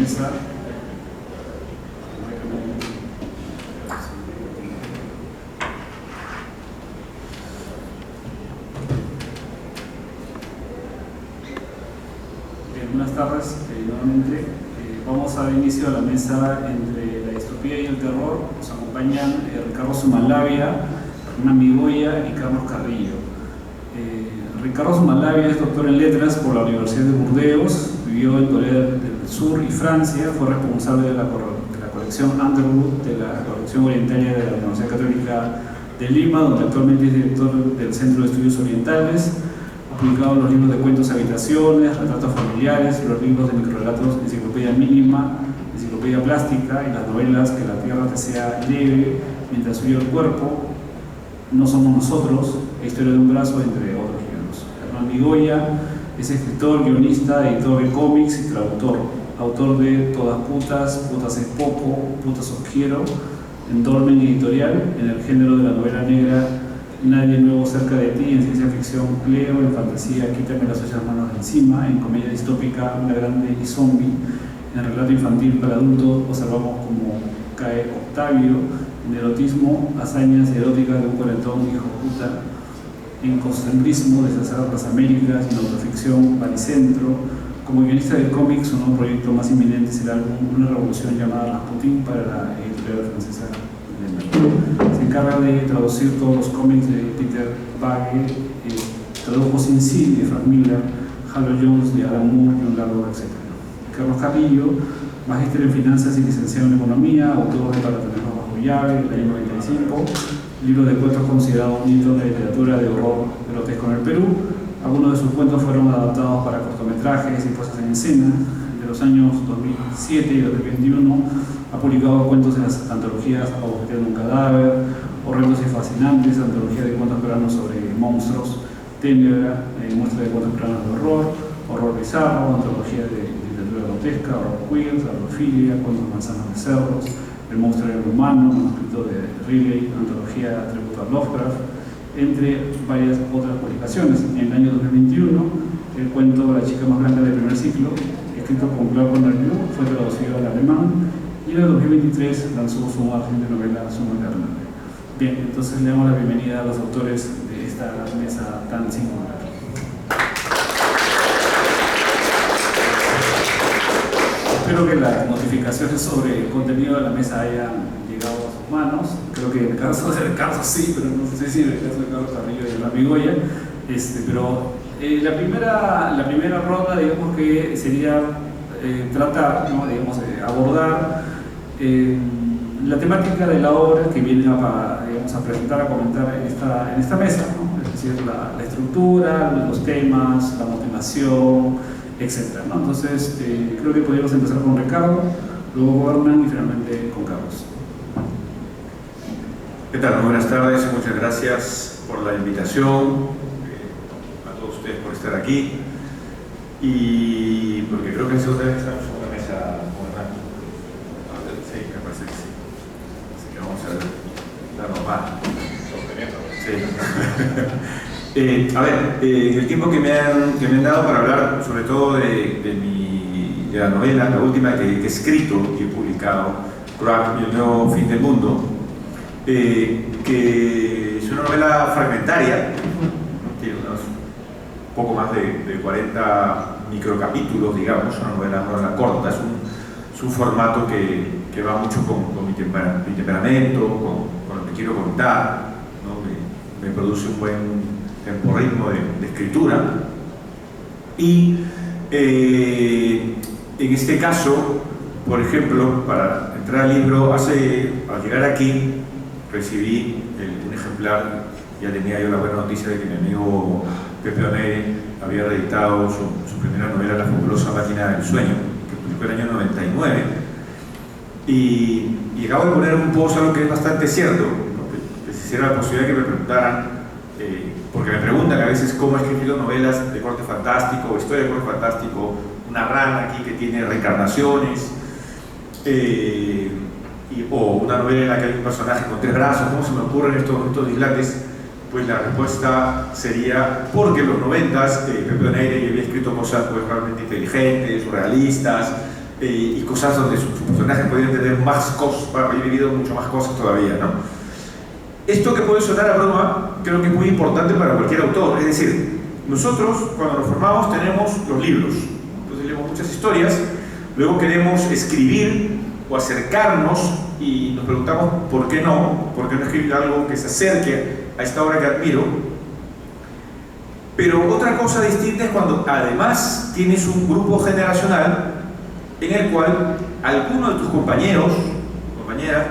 mesa. Buenas tardes. Nuevamente vamos a dar inicio a la mesa entre la distopía y el terror. Nos acompañan Ricardo Zumalabia, Hernán Migoya y Carlos Carrillo. Ricardo Zumalabia es doctor en letras por la Universidad de Burdeos, vivió en Corea del Sur y Francia, fue responsable de la colección Underwood de la colección orientaria de la Universidad Católica de Lima, donde actualmente es director del Centro de Estudios Orientales. Ha publicado los libros de cuentos habitaciones, retratos familiares, los libros de microrelatos Enciclopedia Mínima, Enciclopedia Plástica y las novelas Que la Tierra te sea leve mientras huye el cuerpo, No somos nosotros, Historia de un brazo, entre otros libros. Hernán Migoya es escritor, guionista, editor de cómics y traductor, autor de Todas putas, putas es poco, putas os quiero, en Dolmen Editorial, en el género de la novela negra Nadie nuevo cerca de ti, en ciencia ficción Cleo, en fantasía Quítame las ollas manos de encima, en comedia distópica Una grande y zombie, en relato infantil para adultos observamos como cae Octavio, en erotismo Hazañas eróticas de un cuarentón hijo puta, en costembrismo de César las Américas, en autoficción Baricentro. Como guionista de cómics, su nuevo proyecto más inminente es el álbum Una revolución llamada Rasputín para la editorial francesa. Se encarga de traducir todos los cómics de Peter Bagge, tradujo Sin Sí de Frank Miller, Halo Jones de Alan Moore y un largo etcétera. Carlos Carrillo, magíster en finanzas y licenciado en economía, autor de Para tenerlo bajo llave, del año 95, libro de cuentos considerado un hito de literatura de horror grotesco en el Perú. Algunos de sus cuentos fueron adaptados para cortometrajes y puestas en escena. De los años 2007 y 2021 ha publicado cuentos en las antologías Objeto de un cadáver, Horrendos y fascinantes, antología de cuentos peruanos sobre monstruos, Ténebra, muestra de cuentos peruanos de horror, Horror bizarro, antología de literatura grotesca, Horror queer, Arlofilia, cuentos manzanas de cerdos, El monstruo era el humano, manuscrito de Riley, antología tributo a Lovecraft, entre varias otras publicaciones. En el año 2021, el cuento La chica más blanca del primer ciclo, escrito con Glauco Nerviú, fue traducido al alemán y en el 2023 lanzó su margen de novela Suma Carnal. Bien, entonces le damos la bienvenida a los autores de esta mesa tan singular. Espero que las notificaciones sobre el contenido de la mesa hayan llegado a sus manos. Creo que en el caso de Carlos sí, pero no sé si en el caso de Carlos Carrillo y Hernán Migoya. Pero la primera ronda, digamos que sería tratar, ¿no? Digamos, abordar la temática de la obra que viene a presentar, a comentar en esta mesa, ¿no? Es decir, la estructura, los temas, la motivación, etc., ¿no? Entonces, creo que podríamos empezar con Ricardo, luego con Hernán y finalmente con Carlos. ¿Qué tal? Muy buenas tardes, muchas gracias por la invitación, a todos ustedes por estar aquí, y porque creo que es otra vez estamos en una mesa con Hernán. Sí, me parece que sí. Así que vamos a darnos más. Sí. A ver, el tiempo que me han dado para hablar sobre todo de la novela, la última que he escrito y he publicado, Crack y el nuevo fin del mundo, que es una novela fragmentaria, tiene unos poco más de 40 microcapítulos, digamos, una novela corta, es un formato que va mucho con mi temperamento, con lo que quiero contar, ¿no? Me produce un buen temporritmo de escritura. Y en este caso, por ejemplo, para entrar al libro, al llegar aquí, recibí un ejemplar. Ya tenía yo la buena noticia de que mi amigo Pepe Oneire había reeditado su primera novela, La fabulosa máquina del sueño, que publicó en el año 99. Y acabo de poner un post, algo que es bastante cierto, ¿no? que si hiciera la posibilidad que me preguntaran, porque me preguntan a veces cómo he escrito novelas de corte fantástico, historia de corte fantástico, una rana aquí que tiene reencarnaciones, o una novela en la que hay un personaje con 3 brazos, ¿cómo se me ocurren estos dislates? Pues la respuesta sería porque en los 90s Pepe Oneire había escrito cosas pues, realmente inteligentes, surrealistas, y cosas donde sus personajes podrían tener más cosas, haber vivido mucho más cosas todavía, ¿no? Esto que puede sonar a broma, creo que es muy importante para cualquier autor. Es decir, nosotros cuando nos formamos tenemos los libros, entonces leemos muchas historias, luego queremos escribir o acercarnos y nos preguntamos por qué no escribir algo que se acerque a esta obra que admiro. Pero otra cosa distinta es cuando además tienes un grupo generacional en el cual algunos de tus compañeros o compañeras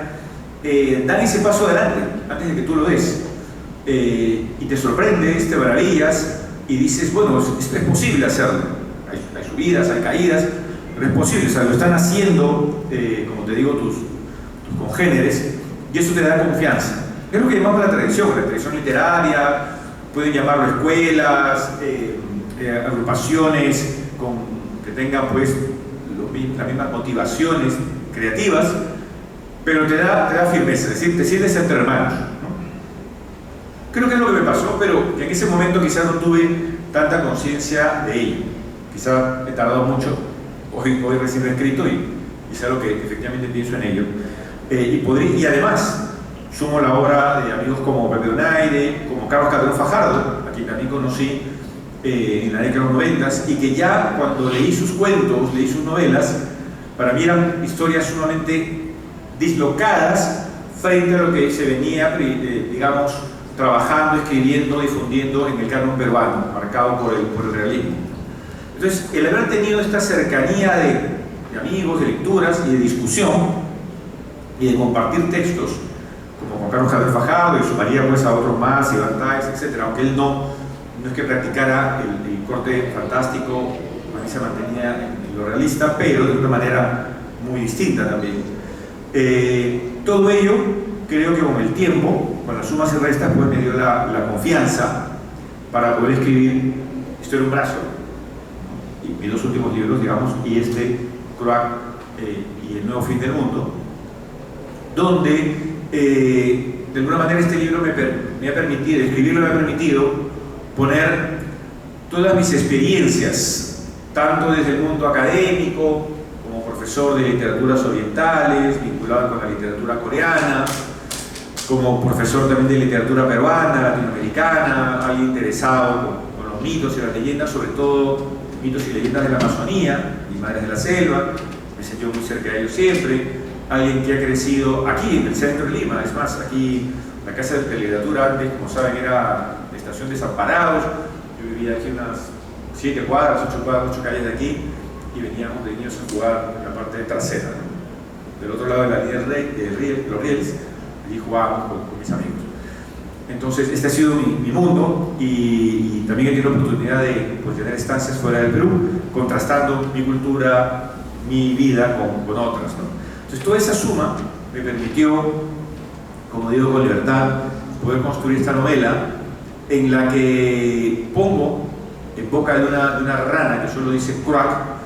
dan ese paso adelante antes de que tú lo des, y te sorprendes, te maravillas y dices, bueno, esto es posible hacerlo. Hay subidas, hay caídas, pero es posible, o sea, lo están haciendo, como te digo, tus congéneres, y eso te da confianza. Es lo que llamamos la tradición literaria, pueden llamarlo escuelas, agrupaciones que tengan pues las mismas motivaciones creativas, pero te da firmeza, es decir, te sientes entre hermanos, ¿no? Creo que es lo que me pasó, pero en ese momento quizás no tuve tanta conciencia de ello. Quizás he tardado mucho, hoy recién he escrito y es algo que efectivamente pienso en ello. Y además, sumo la obra de amigos como Pepe Donaire, como Carlos Calderón Fajardo, a quien también conocí en la década de los 90, y que ya cuando leí sus cuentos, leí sus novelas, para mí eran historias sumamente dislocadas frente a lo que se venía, digamos, trabajando, escribiendo, difundiendo en el canon peruano, marcado por el realismo. Entonces, el haber tenido esta cercanía de amigos, de lecturas y de discusión, y de compartir textos, como con Carlos Calderón Fajardo, y sumaría pues a otros más, Iván Táez, etc., aunque él no es que practicara el corte fantástico, a mí se mantenía en lo realista, pero de una manera muy distinta también. Todo ello, creo que con el tiempo, con las sumas y restas, pues me dio la confianza para poder escribir Historia de un brazo, ¿no? Y mis dos últimos libros, digamos, y Croac y El nuevo fin del mundo, donde de alguna manera este libro me ha permitido, escribirlo me ha permitido poner todas mis experiencias, tanto desde el mundo académico, como profesor de literaturas orientales, vinculado con la literatura coreana, como profesor también de literatura peruana, latinoamericana, alguien interesado con los mitos y las leyendas, sobre todo mitos y leyendas de la Amazonía y Madres de la Selva, me sentí muy cerca de ellos siempre, alguien que ha crecido aquí en el centro de Lima, es más, aquí la Casa de Literatura antes, como saben, era la estación Desamparados, yo vivía aquí unas 7 cuadras, 8 calles de aquí, y veníamos de niños a jugar en la parte trasera, ¿no? Del otro lado de la línea de los rieles, allí jugábamos con mis amigos. Entonces, este ha sido mi mundo, y también he tenido la oportunidad de pues, tener estancias fuera del Perú, contrastando mi cultura, mi vida con otras, ¿no? Entonces, toda esa suma me permitió, como digo con libertad, poder construir esta novela en la que pongo en boca de una rana, que solo dice Croac,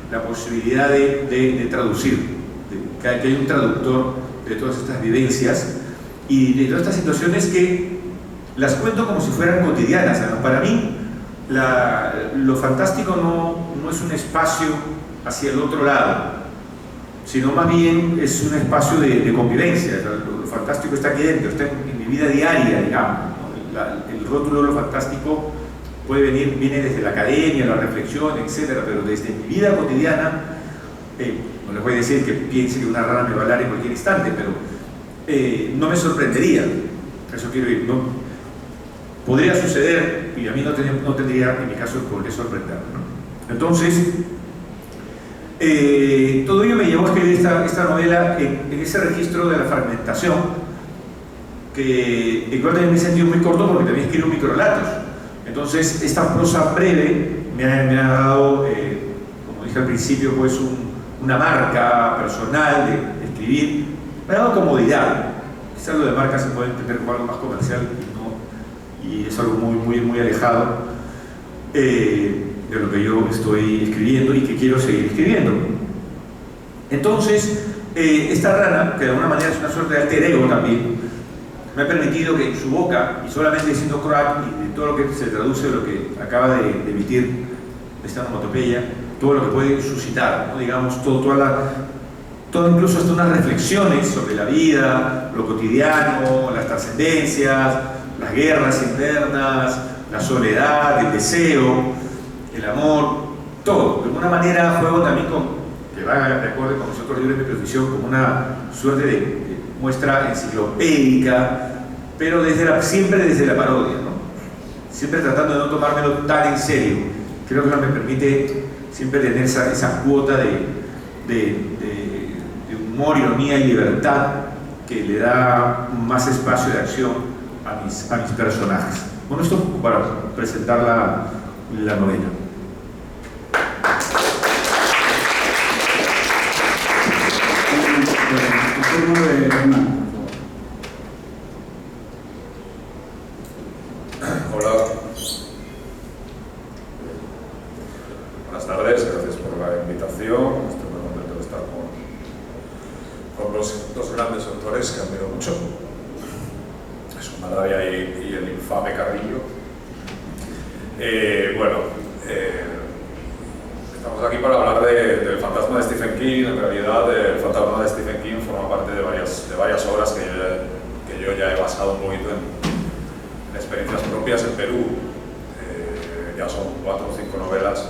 la posibilidad de traducir, que hay un traductor de todas estas vivencias y de todas estas situaciones que las cuento como si fueran cotidianas, ¿no? Para mí, lo fantástico no es un espacio hacia el otro lado, sino más bien es un espacio de convivencia. Lo fantástico está aquí dentro, está en mi vida diaria, digamos, ¿no? El rótulo de lo fantástico viene desde la academia, la reflexión, etc., pero desde mi vida cotidiana, no les voy a decir que piense que una rana me va a hablar en cualquier instante, pero no me sorprendería, eso quiero decir, ¿no? Podría suceder y a mí no tendría, en mi caso, por qué sorprender, ¿no? Entonces, todo ello me llevó a escribir esta novela en ese registro de la fragmentación, que igual también me he sentido muy corto porque también escribo microrelatos. Entonces, esta prosa breve me ha dado, como dije al principio, pues una marca personal de escribir, me ha dado comodidad. Quizás lo de marca se puede entender como algo más comercial y es algo muy alejado de lo que yo estoy escribiendo y que quiero seguir escribiendo. Entonces, esta rana, que de alguna manera es una suerte de alter ego también, me ha permitido que en su boca, y solamente diciendo Croac y de todo lo que se traduce, lo que acaba de emitir esta onomatopeya, todo lo que puede suscitar, ¿no? Digamos, todo incluso hasta unas reflexiones sobre la vida, lo cotidiano, las trascendencias, las guerras internas, la soledad, el deseo, el amor, todo. De alguna manera juego también que va de acuerdo con los otros libros de mi profesión, como una suerte de muestra enciclopédica, pero siempre desde la parodia, ¿no? Siempre tratando de no tomármelo tan en serio. Creo que me permite siempre tener esa cuota de humor, ironía y libertad que le da más espacio de acción a mis personajes. Bueno, esto para presentar la novela. Hola. Buenas tardes, gracias por la invitación. Estoy muy contento de estar con los dos grandes autores que admiro mucho, Malavia y el infame Carrillo. Estamos aquí para hablar del fantasma de Stephen King. En realidad, el fantasma de Stephen King forma parte de varias obras que yo ya he basado un poquito en experiencias propias en Perú. Ya son 4 o 5 novelas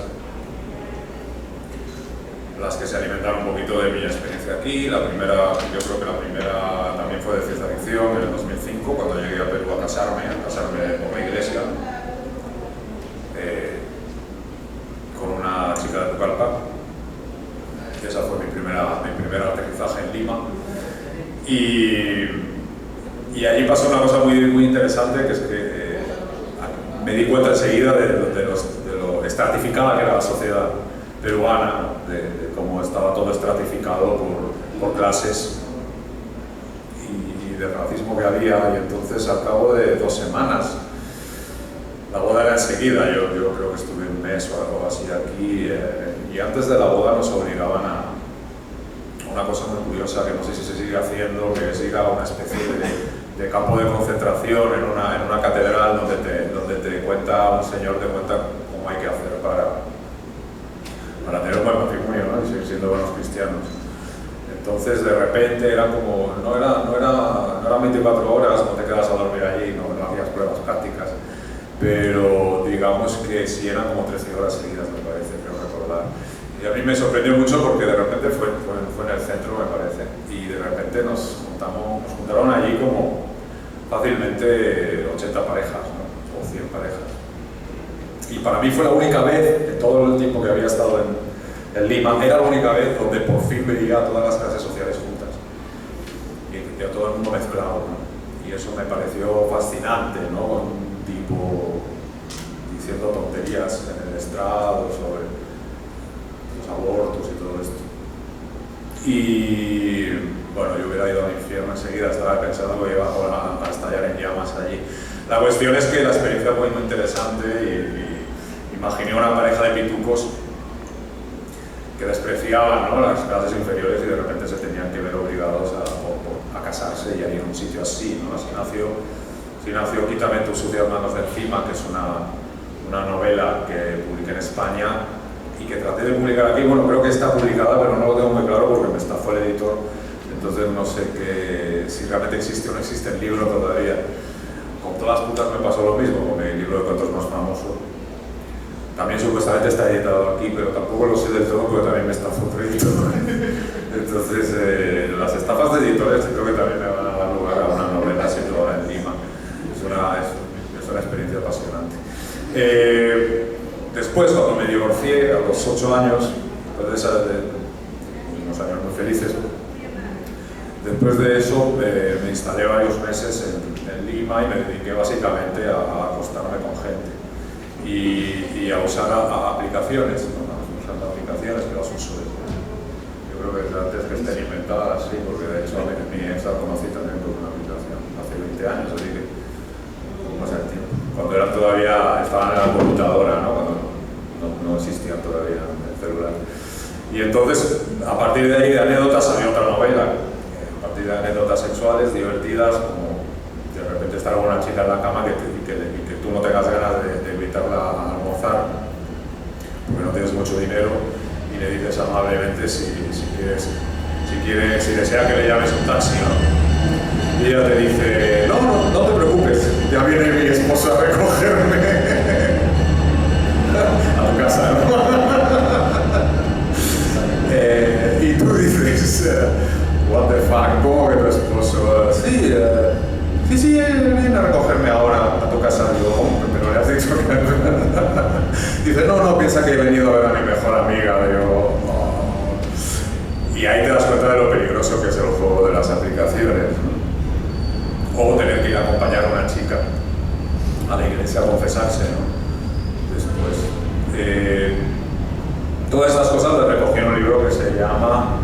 las que se alimentaron un poquito de mi experiencia aquí. Yo creo que la primera también fue de ciencia ficción en el 2005, cuando llegué a Perú a casarme por la iglesia, con una chica de Pucallpa. Esa fue mi primer aterrizaje en Lima. Y allí pasó una cosa muy, muy interesante, que es que me di cuenta enseguida de lo estratificada que era la sociedad peruana, ¿no? de cómo estaba todo estratificado por clases y del racismo que había. Y entonces, al cabo de 2 semanas, la boda era enseguida, yo creo que estuve un mes o algo así aquí, y antes de la boda nos obligaban a una cosa muy curiosa, que no sé si se sigue haciendo, que es ir a una especie de campo de concentración en una catedral donde un señor te cuenta cómo hay que hacer para tener un buen matrimonio, ¿no? Y seguir siendo buenos cristianos. Entonces, de repente, era como, no eran 24 horas, no te quedas a dormir allí, no hacías pruebas prácticas, pero digamos que sí eran como 13 horas seguidas, me parece, creo recordar. Y a mí me sorprendió mucho porque de repente fue en el centro, me parece, y de repente nos juntaron allí como fácilmente 80 parejas, ¿no? O 100 parejas. Y para mí fue la única vez, de todo el tiempo que había estado en Lima, era la única vez donde por fin veía a todas las clases sociales juntas y a todo el mundo mezclado, ¿no? Y eso me pareció fascinante, ¿no? Un tipo diciendo tonterías en el estrado sobre los abortos y todo esto. Y bueno, yo hubiera ido al infierno enseguida, estaba pensando que iba a estallar en llamas allí. La cuestión es que la experiencia fue muy interesante y imaginé una pareja de pitucos que despreciaban, ¿no?, las clases inferiores, y de repente se tenían que ver obligados a casarse y a ir a un sitio así, ¿no? Así nació Quítame tus sucias manos de encima, que es una novela que publiqué en España y que traté de publicar aquí. Bueno, creo que está publicada, pero no lo tengo muy claro porque me estafó el editor, entonces no sé si realmente existe o no existe el libro todavía. Con todas las putas me pasó lo mismo con mi libro de cuentos más famoso. También supuestamente está editado aquí, pero tampoco lo sé del todo porque también me estafó otro editor. Entonces, las estafas de editores creo que también me van a dar lugar a una novela situada en Lima. Es una experiencia apasionante. Después, cuando me divorcié, a los 8 años, después de unos años muy felices, después de eso me instalé varios meses en Lima y me dediqué básicamente a acostarme con gente y a usar aplicaciones, ¿no? Usando aplicaciones que las uso desde. Yo creo que antes que estén inventadas, sí, porque de hecho mi ex la conocí también por una aplicación hace 20 años, así que pasa el tiempo. Cuando estaban en la computadora, ¿no? Cuando no existían todavía el celular. Y entonces, a partir de ahí, de anécdotas, salió otra novela. A partir de anécdotas sexuales divertidas, como de repente estar con una chica en la cama y que tú no tengas ganas de invitarla a almorzar porque no tienes mucho dinero, y le dices amablemente si desea que le llames un taxi, ¿no? Y ella te dice, no te preocupes, ya viene mi esposa a recogerme a tu casa, ¿no? Y tú dices, what the fuck, ¿cómo que tu esposo? Sí, viene a recogerme ahora a tu casa. Digo, hombre, pero le has dicho que... Dice, no, piensa que he venido a ver a mi mejor amiga. Digo, oh. Y ahí te das cuenta de lo peligroso que es el juego de las aplicaciones, ¿no? O tener que ir a acompañar a una chica a la iglesia a confesarse, ¿no? Después, todas estas cosas las recogí en un libro que se llama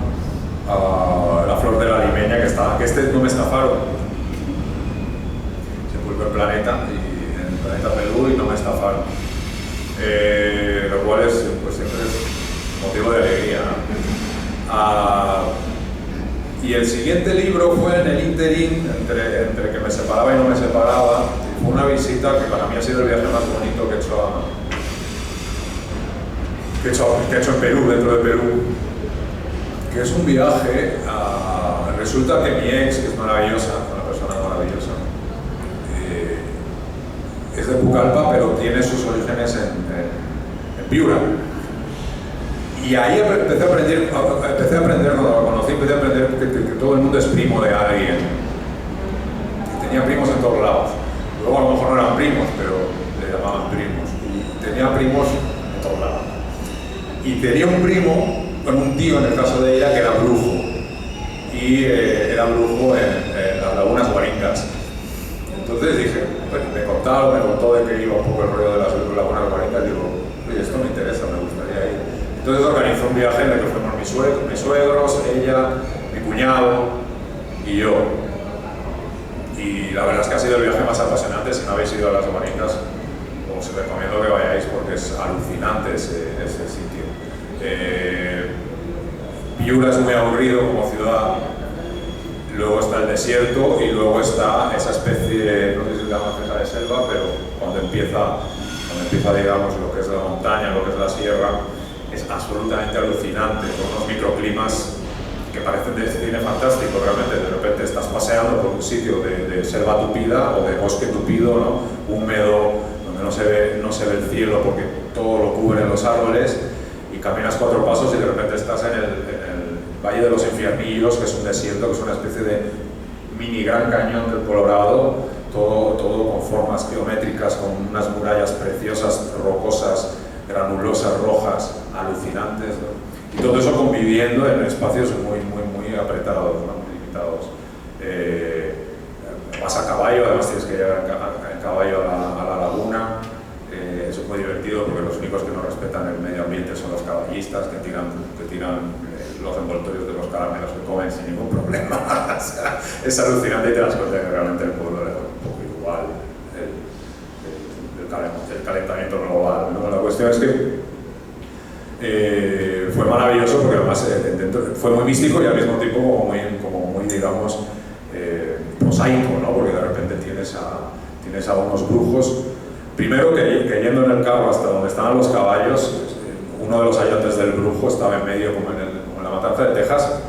La flor de la limeña, que este no me estafaron. El planeta, y en el planeta Perú, y no me estafaron, lo cual es, pues, siempre es motivo de alegría, ¿no? Y el siguiente libro fue en el interín, entre que me separaba y no me separaba, y fue una visita que para mí ha sido el viaje más bonito que he hecho en Perú, dentro de Perú, que es un viaje resulta que mi ex, que es maravillosa, una persona maravillosa, es de Pucallpa, pero tiene sus orígenes en Piura. Y ahí empecé a aprender cuando lo conocí, empecé a aprender que todo el mundo es primo de alguien. Y tenía primos en todos lados. Luego a lo mejor no eran primos, pero le llamaban primos. Y tenía primos en todos lados. Y tenía un primo, bueno, un tío en el caso de ella, que era brujo. Y era brujo en las lagunas Guaringas. Entonces dije, bueno, me contó de que iba un poco el rollo de las lagunas Guaringas, digo, oye, esto me interesa, me gustaría ir. Entonces organizó un viaje en el que fuimos mis suegros, ella, mi cuñado y yo. Y la verdad es que ha sido el viaje más apasionante. Si no habéis ido a las Guaringas, os recomiendo que vayáis porque es alucinante ese sitio. Piura es muy aburrido como ciudad. Luego está el desierto y luego está esa especie, no sé si se llama ceja de selva, pero cuando empieza, digamos, lo que es la montaña, lo que es la sierra, es absolutamente alucinante, con unos microclimas que parecen de cine fantástico, realmente. De repente estás paseando por un sitio de selva tupida o de bosque tupido, ¿no? Húmedo, donde no se ve el cielo porque todo lo cubren los árboles, y caminas 4 pasos y de repente estás en el Valle de los Infiernillos, que es un desierto, que es una especie de mini gran cañón del Colorado, todo con formas geométricas, con unas murallas preciosas, rocosas, granulosas, rojas, alucinantes, ¿no? Y todo eso conviviendo en espacios muy apretados, ¿no? Muy limitados. Vas a caballo, además tienes que llegar en caballo a la laguna. Eso es muy divertido porque los únicos que no respetan el medio ambiente son los caballistas, que tiran los envoltorios de los caramelos que comen sin ningún problema. O sea, es alucinante y te das cuenta que realmente el pueblo le da un poco igual el calentamiento global, ¿no? La cuestión es que fue maravilloso porque además fue muy místico y al mismo tiempo como muy digamos, prosaico, ¿no? Porque de repente tienes a unos brujos. Primero que yendo en el carro hasta donde estaban los caballos, uno de los ayudantes del brujo estaba en medio, como en la matanza de Texas,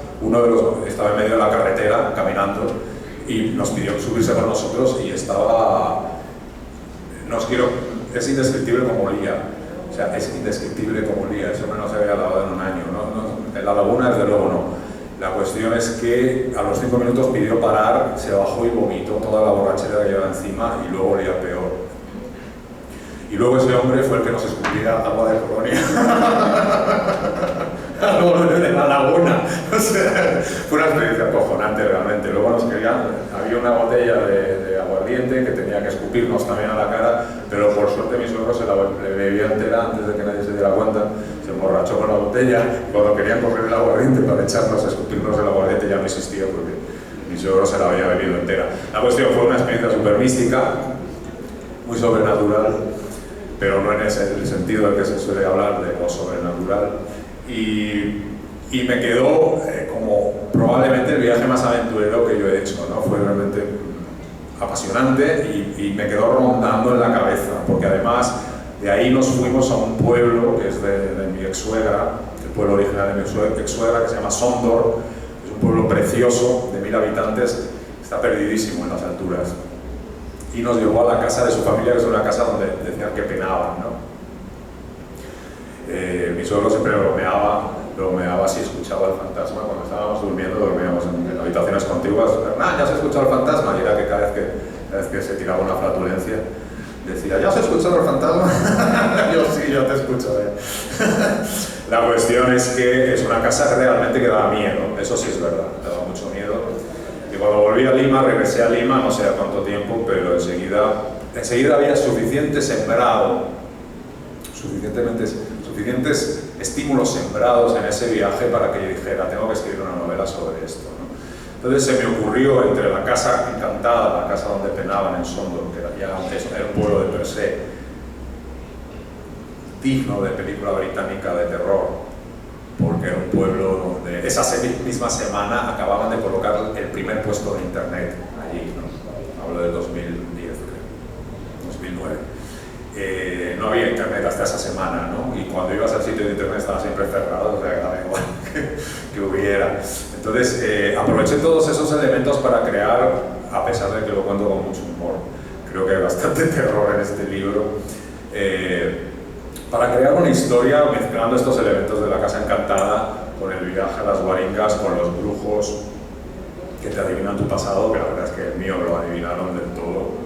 estaba en medio de la carretera caminando y nos pidió subirse con nosotros y estaba... es indescriptible como olía. O sea, es indescriptible como olía. Ese hombre no se había lavado en un año, ¿no? En la laguna, desde luego, no. La cuestión es que a los 5 minutos pidió parar, se bajó y vomitó toda la borrachera que llevaba encima y luego olía peor. Y luego ese hombre fue el que nos escupía agua de colonia. De la laguna. O sea, fue una experiencia acojonante realmente. Luego había una botella de aguardiente que tenía que escupirnos también a la cara, pero por suerte mi suegro se la bebió entera antes de que nadie se diera cuenta. Se emborrachó con la botella y cuando querían coger el aguardiente para echarnos a escupirnos el aguardiente ya no existía porque mi suegro se la había bebido entera. La cuestión fue una experiencia súper mística, muy sobrenatural, pero no en el sentido del que se suele hablar de lo sobrenatural. Y me quedó como probablemente el viaje más aventurero que yo he hecho, ¿no? Fue realmente apasionante y me quedó rondando en la cabeza, porque además de ahí nos fuimos a un pueblo que es de mi ex suegra, el pueblo original de mi ex-suegra, que se llama Sondor. Es un pueblo precioso, de 1000 habitantes, está perdidísimo en las alturas. Y nos llevó a la casa de su familia, que es una casa donde decían que penaban, ¿no? Mi suegro siempre bromeaba si escuchaba el fantasma. Cuando estábamos durmiendo, dormíamos en habitaciones contiguas. Hernán, ¿ya has escuchado el fantasma? Y era que cada vez que se tiraba una flatulencia, decía, ¿ya has escuchado el fantasma? Yo sí, yo te escucho. La cuestión es que es una casa realmente que daba miedo, eso sí es verdad, daba mucho miedo. Y cuando volví a Lima, regresé a Lima, no sé a cuánto tiempo, pero enseguida había suficiente sembrado, suficientes estímulos sembrados en ese viaje para que yo dijera, tengo que escribir una novela sobre esto, ¿no? Entonces se me ocurrió, entre la casa encantada, la casa donde penaban en Sondor, que era un pueblo de per se digno de película británica de terror, porque era un pueblo donde esa misma semana acababan de colocar el primer puesto de internet allí, ¿no? Hablo del 2010, creo, 2009. No había internet hasta esa semana, ¿no? Y cuando ibas al sitio de internet estaba siempre cerrado, o sea, daba igual que hubiera. Entonces, aproveché todos esos elementos para crear, a pesar de que lo cuento con mucho humor, creo que hay bastante terror en este libro, para crear una historia mezclando estos elementos de la casa encantada con el viaje a las guaringas, con los brujos que te adivinan tu pasado, que la verdad es que el mío lo adivinaron del todo.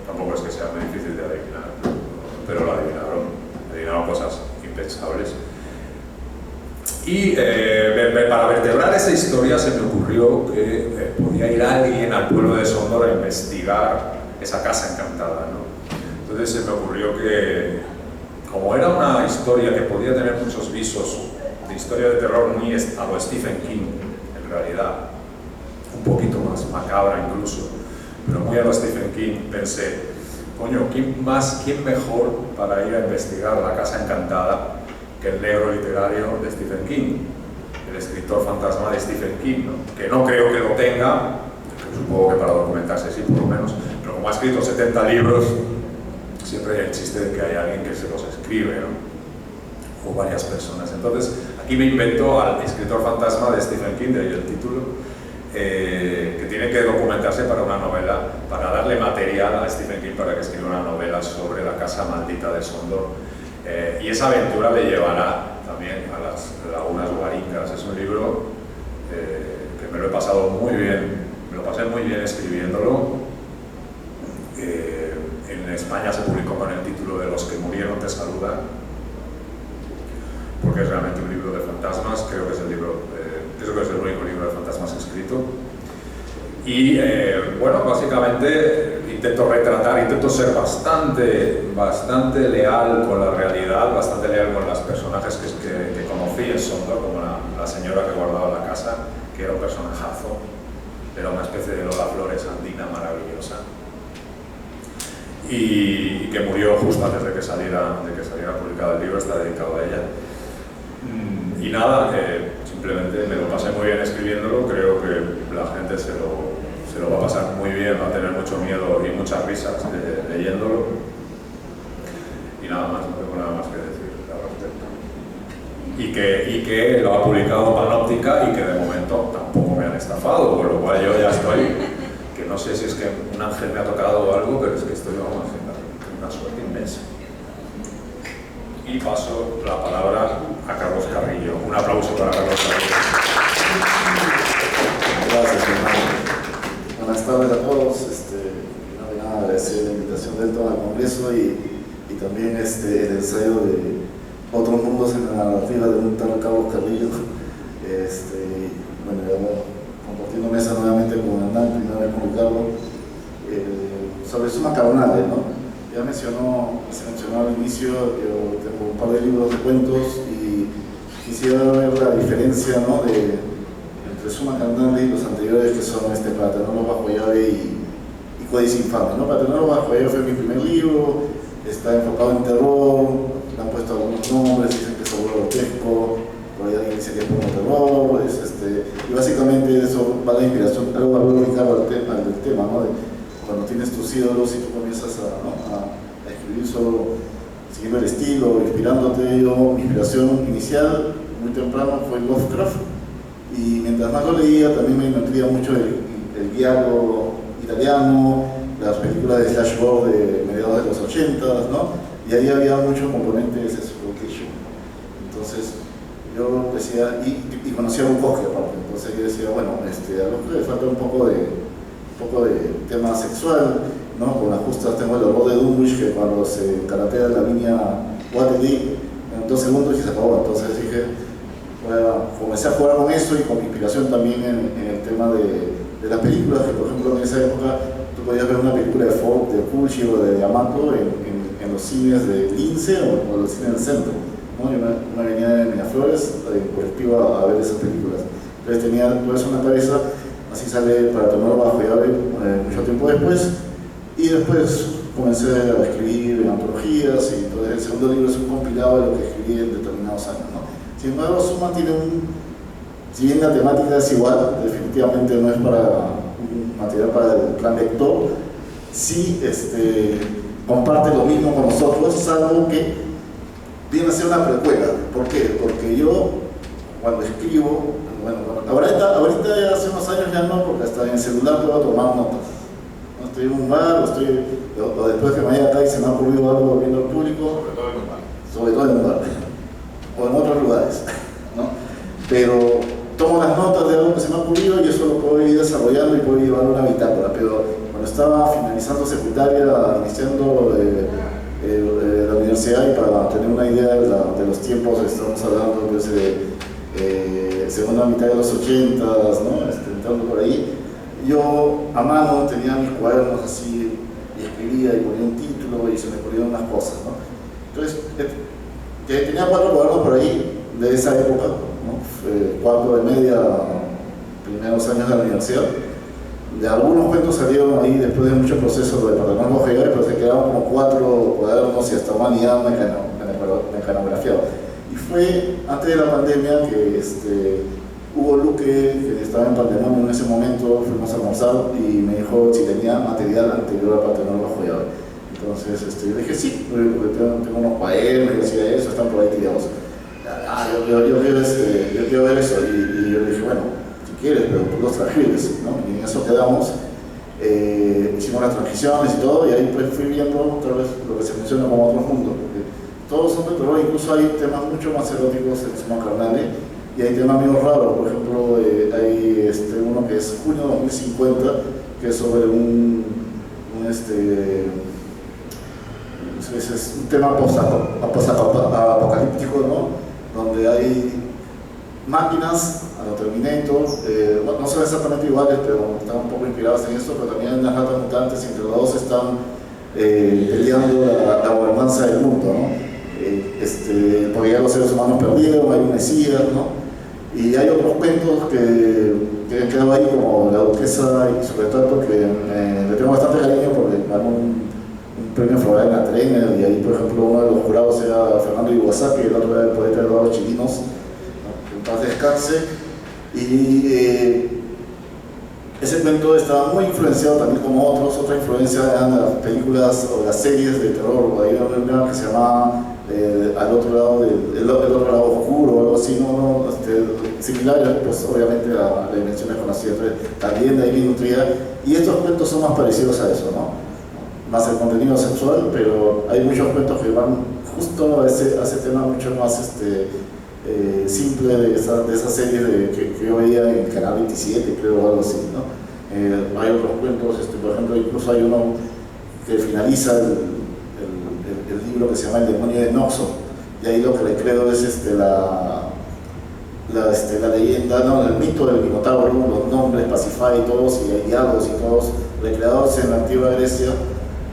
Tampoco es que sea muy difícil de adivinar, pero lo adivinaron cosas impensables. Y para vertebrar esa historia se me ocurrió que podía ir alguien al pueblo de Sondor a investigar esa casa encantada, ¿no? Entonces se me ocurrió que, como era una historia que podía tener muchos visos de historia de terror muy a lo Stephen King, en realidad, un poquito más macabra incluso, pero muy a lo Stephen King, pensé, coño, ¿quién mejor para ir a investigar la casa encantada que el negro literario de Stephen King, el escritor fantasma de Stephen King, ¿no? Que no creo que lo tenga, supongo que para documentarse sí, por lo menos, pero como ha escrito 70 libros, siempre hay el chiste de que hay alguien que se los escribe, ¿no? O varias personas. Entonces, aquí me invento al escritor fantasma de Stephen King, de ahí el título, que tiene que documentarse para una novela, para darle material a Stephen King para que escriba una novela sobre la casa maldita de Sondor. Y esa aventura le llevará también a las lagunas guaringas. Es un libro que me lo he pasado muy bien, me lo pasé muy bien escribiéndolo. En España se publicó con el título de Los que murieron te saludan, porque es realmente un libro de fantasmas. Creo que es el único libro de fantasmas escrito. Y bueno, básicamente intento ser bastante leal con la realidad, bastante leal con los personajes que conocí en Sondor, como la señora que guardaba la casa, que era un personajazo, era una especie de Lola Flores andina maravillosa, y que murió justo antes de que saliera publicado el libro. Está dedicado a ella. Y nada, simplemente me lo pasé muy bien escribiéndolo. Creo que la gente se lo va a pasar muy bien, va a tener mucho miedo y muchas risas leyéndolo. Y nada más, no tengo nada más que decir al respecto. Y que lo ha publicado Panóptica y que de momento tampoco me han estafado, con lo cual yo ya estoy, que no sé si es que un ángel me ha tocado o algo, pero es que estoy, vamos, en una suerte inmensa. Y paso la palabra a Carlos Carrillo. Un aplauso para Carlos Carrillo. Gracias, hermano. Buenas tardes a todos. Nada, agradecer la invitación del todo al Congreso y también el ensayo de Otros Mundos en la narrativa de un tal Carlos Carrillo. Bueno, compartiendo mesa nuevamente con Hernán, primera vez con Ricardo, sobre Suma Carnale, ¿no? Ya se mencionó al inicio, yo tengo un par de libros de cuentos y quisiera ver la diferencia, ¿no? entre Suma Carnale y los anteriores, que son Para tenerlos bajo llave y Códice Infame, ¿no? Para tenerlos bajo llave fue mi primer libro, está enfocado en terror, le han puesto algunos nombres, dicen que es grotesco, por ahí alguien dice que es como terror, y básicamente eso va la inspiración, algo ubicado al tema, ¿no? Cuando tienes tus ídolos y tú comienzas a escribir solo siguiendo el estilo, inspirándote. Mi inspiración inicial muy temprano fue Lovecraft, y mientras más lo leía también me nutría mucho el diálogo italiano, las películas de Slash Gore de mediados de los 80, ¿no? Y ahí había muchos componentes de exploitation. Entonces yo decía, y conocía a Bukowski aparte, entonces yo decía, bueno, a Bukowski le falta un poco de tema sexual, ¿no? Con las justas tengo el horror de Dunwich, que cuando se caratea la línea Waterloo en 2 segundos y se acabó. Entonces dije, bueno, comencé a jugar con eso y con inspiración también en el tema de las películas, que por ejemplo en esa época tú podías ver una película de Ford, de Fulci o de Yamato en los cines de Lince o los cines del centro, ¿no? Yo me venía de Miraflores en colectivo a ver esas películas. Entonces tenía toda eso en la cabeza, así sale Para tomar bajo llave mucho tiempo después, y después comencé a escribir en antologías, y entonces el segundo libro es un compilado de lo que escribí en determinados años, ¿no? Sin embargo, Suma tiene si bien la temática es igual, definitivamente no es para un material para el plan lector, sí comparte lo mismo con nosotros, salvo que viene a ser una precuela. ¿Por qué? Porque yo, cuando escribo, bueno, ahorita ya hace unos años ya no, porque hasta en el celular puedo tomar notas. ¿No? Estoy en un bar, o después que me vaya acá y se me ha ocurrido algo viendo al público, sobre todo en un bar, o en otros lugares, ¿no? Pero tomo las notas de algo que se me ha ocurrido y eso lo puedo ir desarrollando y puedo llevar una bitácora. Pero cuando estaba finalizando secundaria, iniciando la universidad, y para tener una idea de los tiempos, estamos hablando desde segunda mitad de los 80, ¿no? Entrando por ahí, yo a mano tenía mis cuadernos así y escribía y ponía un título y se me ponían unas cosas, ¿no? Entonces tenía 4 cuadernos por ahí de esa época, ¿no? Cuarto de media, primeros años de la universidad. De algunos cuentos salieron ahí después de muchos procesos de departamento general, pero se quedaron como 4 cuadernos y hasta humanidad mecanografiado. Y fue antes de la pandemia que Hugo Luque, que estaba en Pandemonio en ese momento, fuimos a almorzar y me dijo si tenía material anterior a Pandemonio bajo llave. Entonces yo dije sí, porque tengo unos cuadernos y hacía eso, están por ahí tirados. Yo quiero ver eso, y yo le dije, bueno, si quieres, pero tú los transcribes, ¿no? Y en eso quedamos, hicimos las transcripciones y todo, y ahí pues fui viendo otra vez lo que se menciona como otro mundo, porque todos son de terror, incluso hay temas mucho más eróticos en Suma Carnale, y hay temas medio raros. Por ejemplo, hay uno que es Junio 2050, que es sobre es un tema apocalíptico, ¿no? Donde hay máquinas a lo Terminator, no son exactamente iguales, pero están un poco inspiradas en esto, pero también hay unas ratas mutantes, y entre los dos están peleando la gobernanza del mundo, ¿no? Porque ya los seres humanos perdieron, hay un mesías, ¿no? Y hay otros cuentos que han quedado ahí, como La Duquesa, y sobre todo porque le tengo bastante cariño porque ganó un premio Floral en la Tren, y ahí por ejemplo uno de los jurados era Fernando Iwasaki y el otro era el poeta Eduardo Chirinos, ¿no? Que en paz descanse. Y ese cuento estaba muy influenciado también como otros. Otra influencia eran las películas o las series de terror. Hay una que se llamaba Al otro lado el otro lado oscuro o algo así, similares, pues obviamente a la dimensión desconocida. También de ahí me nutría, y estos cuentos son más parecidos a eso, ¿no? Más el contenido sexual, pero hay muchos cuentos que van justo a ese tema mucho más simple de esa serie que yo veía en el canal 27, creo, o algo así, ¿no? Hay otros cuentos, por ejemplo, incluso hay uno que finaliza el libro que se llama El demonio de Noxo, y ahí lo que le creo es la leyenda, ¿no? El mito del Minotauro, los nombres, Pacify y todos, y hay diálogos y todos recreados en la antigua Grecia.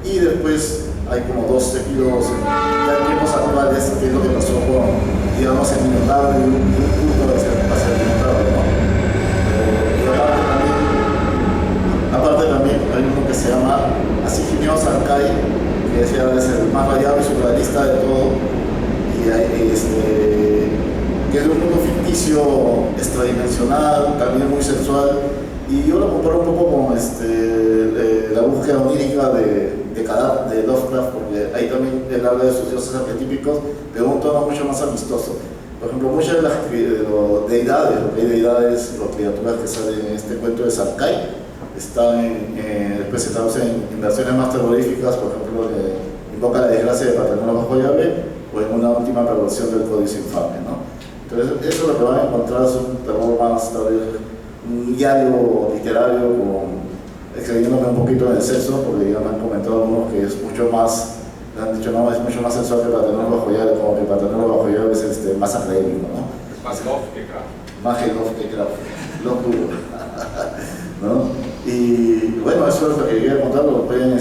Y después hay como 2 epílogos ya en tiempos actuales, que es lo que pasó con, digamos, el Minotauro y un punto hacia el Minotauro, ¿no? Y aparte también hay uno que se llama Asigimios Arcai, que es el más rayado y surrealista de todo, y hay, que es un mundo ficticio extradimensional, también muy sexual, y yo lo comparo un poco con la búsqueda onírica de Lovecraft, porque ahí también él habla de sus dioses arquetípicos, pero un tono mucho más amistoso. Por ejemplo, muchas de las deidades, lo que hay deidades, las criaturas que salen en este cuento de Salkai, están después se traducen en versiones más terroríficas, por ejemplo, invoca la desgracia de Paternola bajo llave, o en una última perversión del Códice Infame, ¿no? Entonces, eso es lo que van a encontrar, es un terror más, tal vez, un diálogo literario, excediéndome un poquito en el sexo, porque ya me han comentado algunos que es mucho más, me han dicho, no, es mucho más sensual que Paternola bajo llave, como que Paternola bajo llave es más académico, ¿no? Es más love que craft. Más que love que craft, love puro, ¿no? Y bueno, eso es lo que quería contar, lo pueden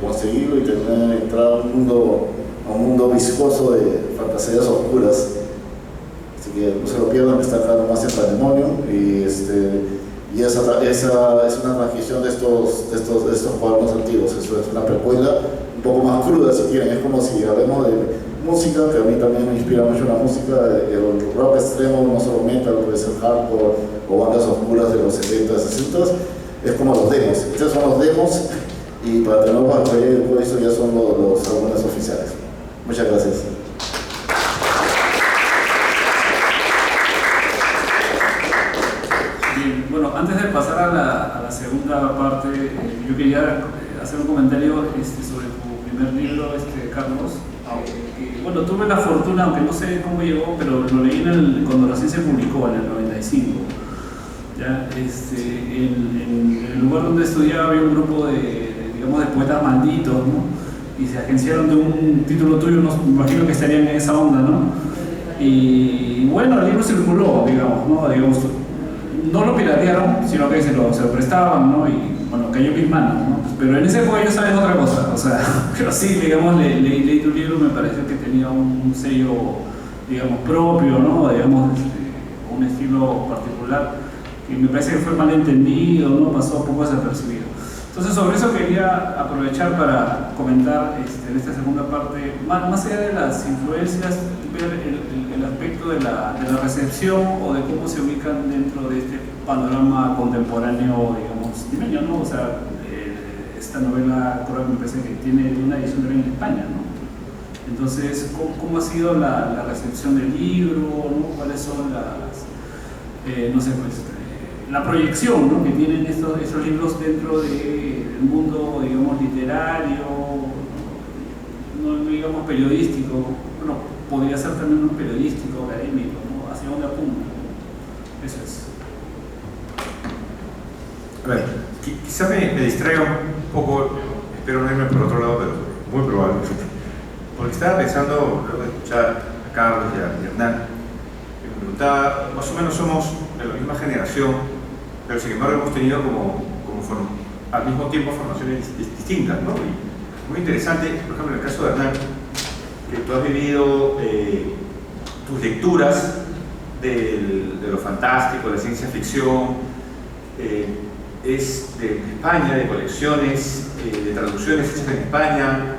conseguirlo y entrar a un mundo viscoso de fantasías oscuras. Así que no se lo pierdan, está acá nomás en Patrimonio y esa es una transmisión de estos cuadernos antiguos. Eso es una precuela un poco más cruda, si quieren. Es como si hablemos de música, que a mí también me inspira mucho la música, el rock extremo, no solo metal, puede ser hardcore o bandas oscuras de los 70, 60. Es como los demos. Estos son los demos y para tener los eso ya son los álbumes oficiales. Muchas gracias. Bien, bueno, antes de pasar a la segunda parte, yo quería hacer un comentario sobre tu primer libro, Carlos. Bueno, tuve la fortuna, aunque no sé cómo llegó, pero lo leí cuando recién se publicó, en el 95. ¿Ya? En el lugar donde estudiaba había un grupo digamos, de poetas malditos, ¿no? Y se agenciaron de un título tuyo, me imagino que estarían en esa onda, ¿no? Y bueno, el libro circuló, digamos, no lo piratearon, sino que se lo prestaban, ¿no? Y bueno, cayó en mis manos, ¿no? Pero en ese época ellos saben otra cosa, o sea, pero sí, digamos, leí tu libro, me pareció que tenía un sello, digamos, propio, ¿no? Digamos, un estilo particular, que me parece que fue mal entendido, ¿no? Pasó un poco desapercibido. Entonces, sobre eso quería aprovechar para comentar en esta segunda parte, más allá de las influencias, ver el aspecto de la recepción o de cómo se ubican dentro de este panorama contemporáneo, digamos, limeño, ¿no? O sea, esta novela, creo que me parece que tiene una edición también en España, ¿no? Entonces, ¿cómo ha sido la recepción del libro, ¿no? ¿Cuáles son no sé, pues, la proyección, ¿no? que tienen estos libros dentro del mundo, digamos, literario, no digamos periodístico? Bueno, podría ser también un periodístico, académico, ¿no? ¿Hacia dónde apunta? Eso es. A ver, quizá me distraiga un poco, espero no irme por otro lado, pero muy probable. Porque estaba pensando, luego de escuchar a Carlos y a Hernán, que me preguntaba, más o menos somos de la misma generación, pero sin embargo hemos tenido al mismo tiempo formaciones distintas, ¿no? Y muy interesante, por ejemplo, en el caso de Hernán, que tú has vivido tus lecturas de lo fantástico, de la ciencia ficción, es de España, de colecciones, de traducciones hechas en España,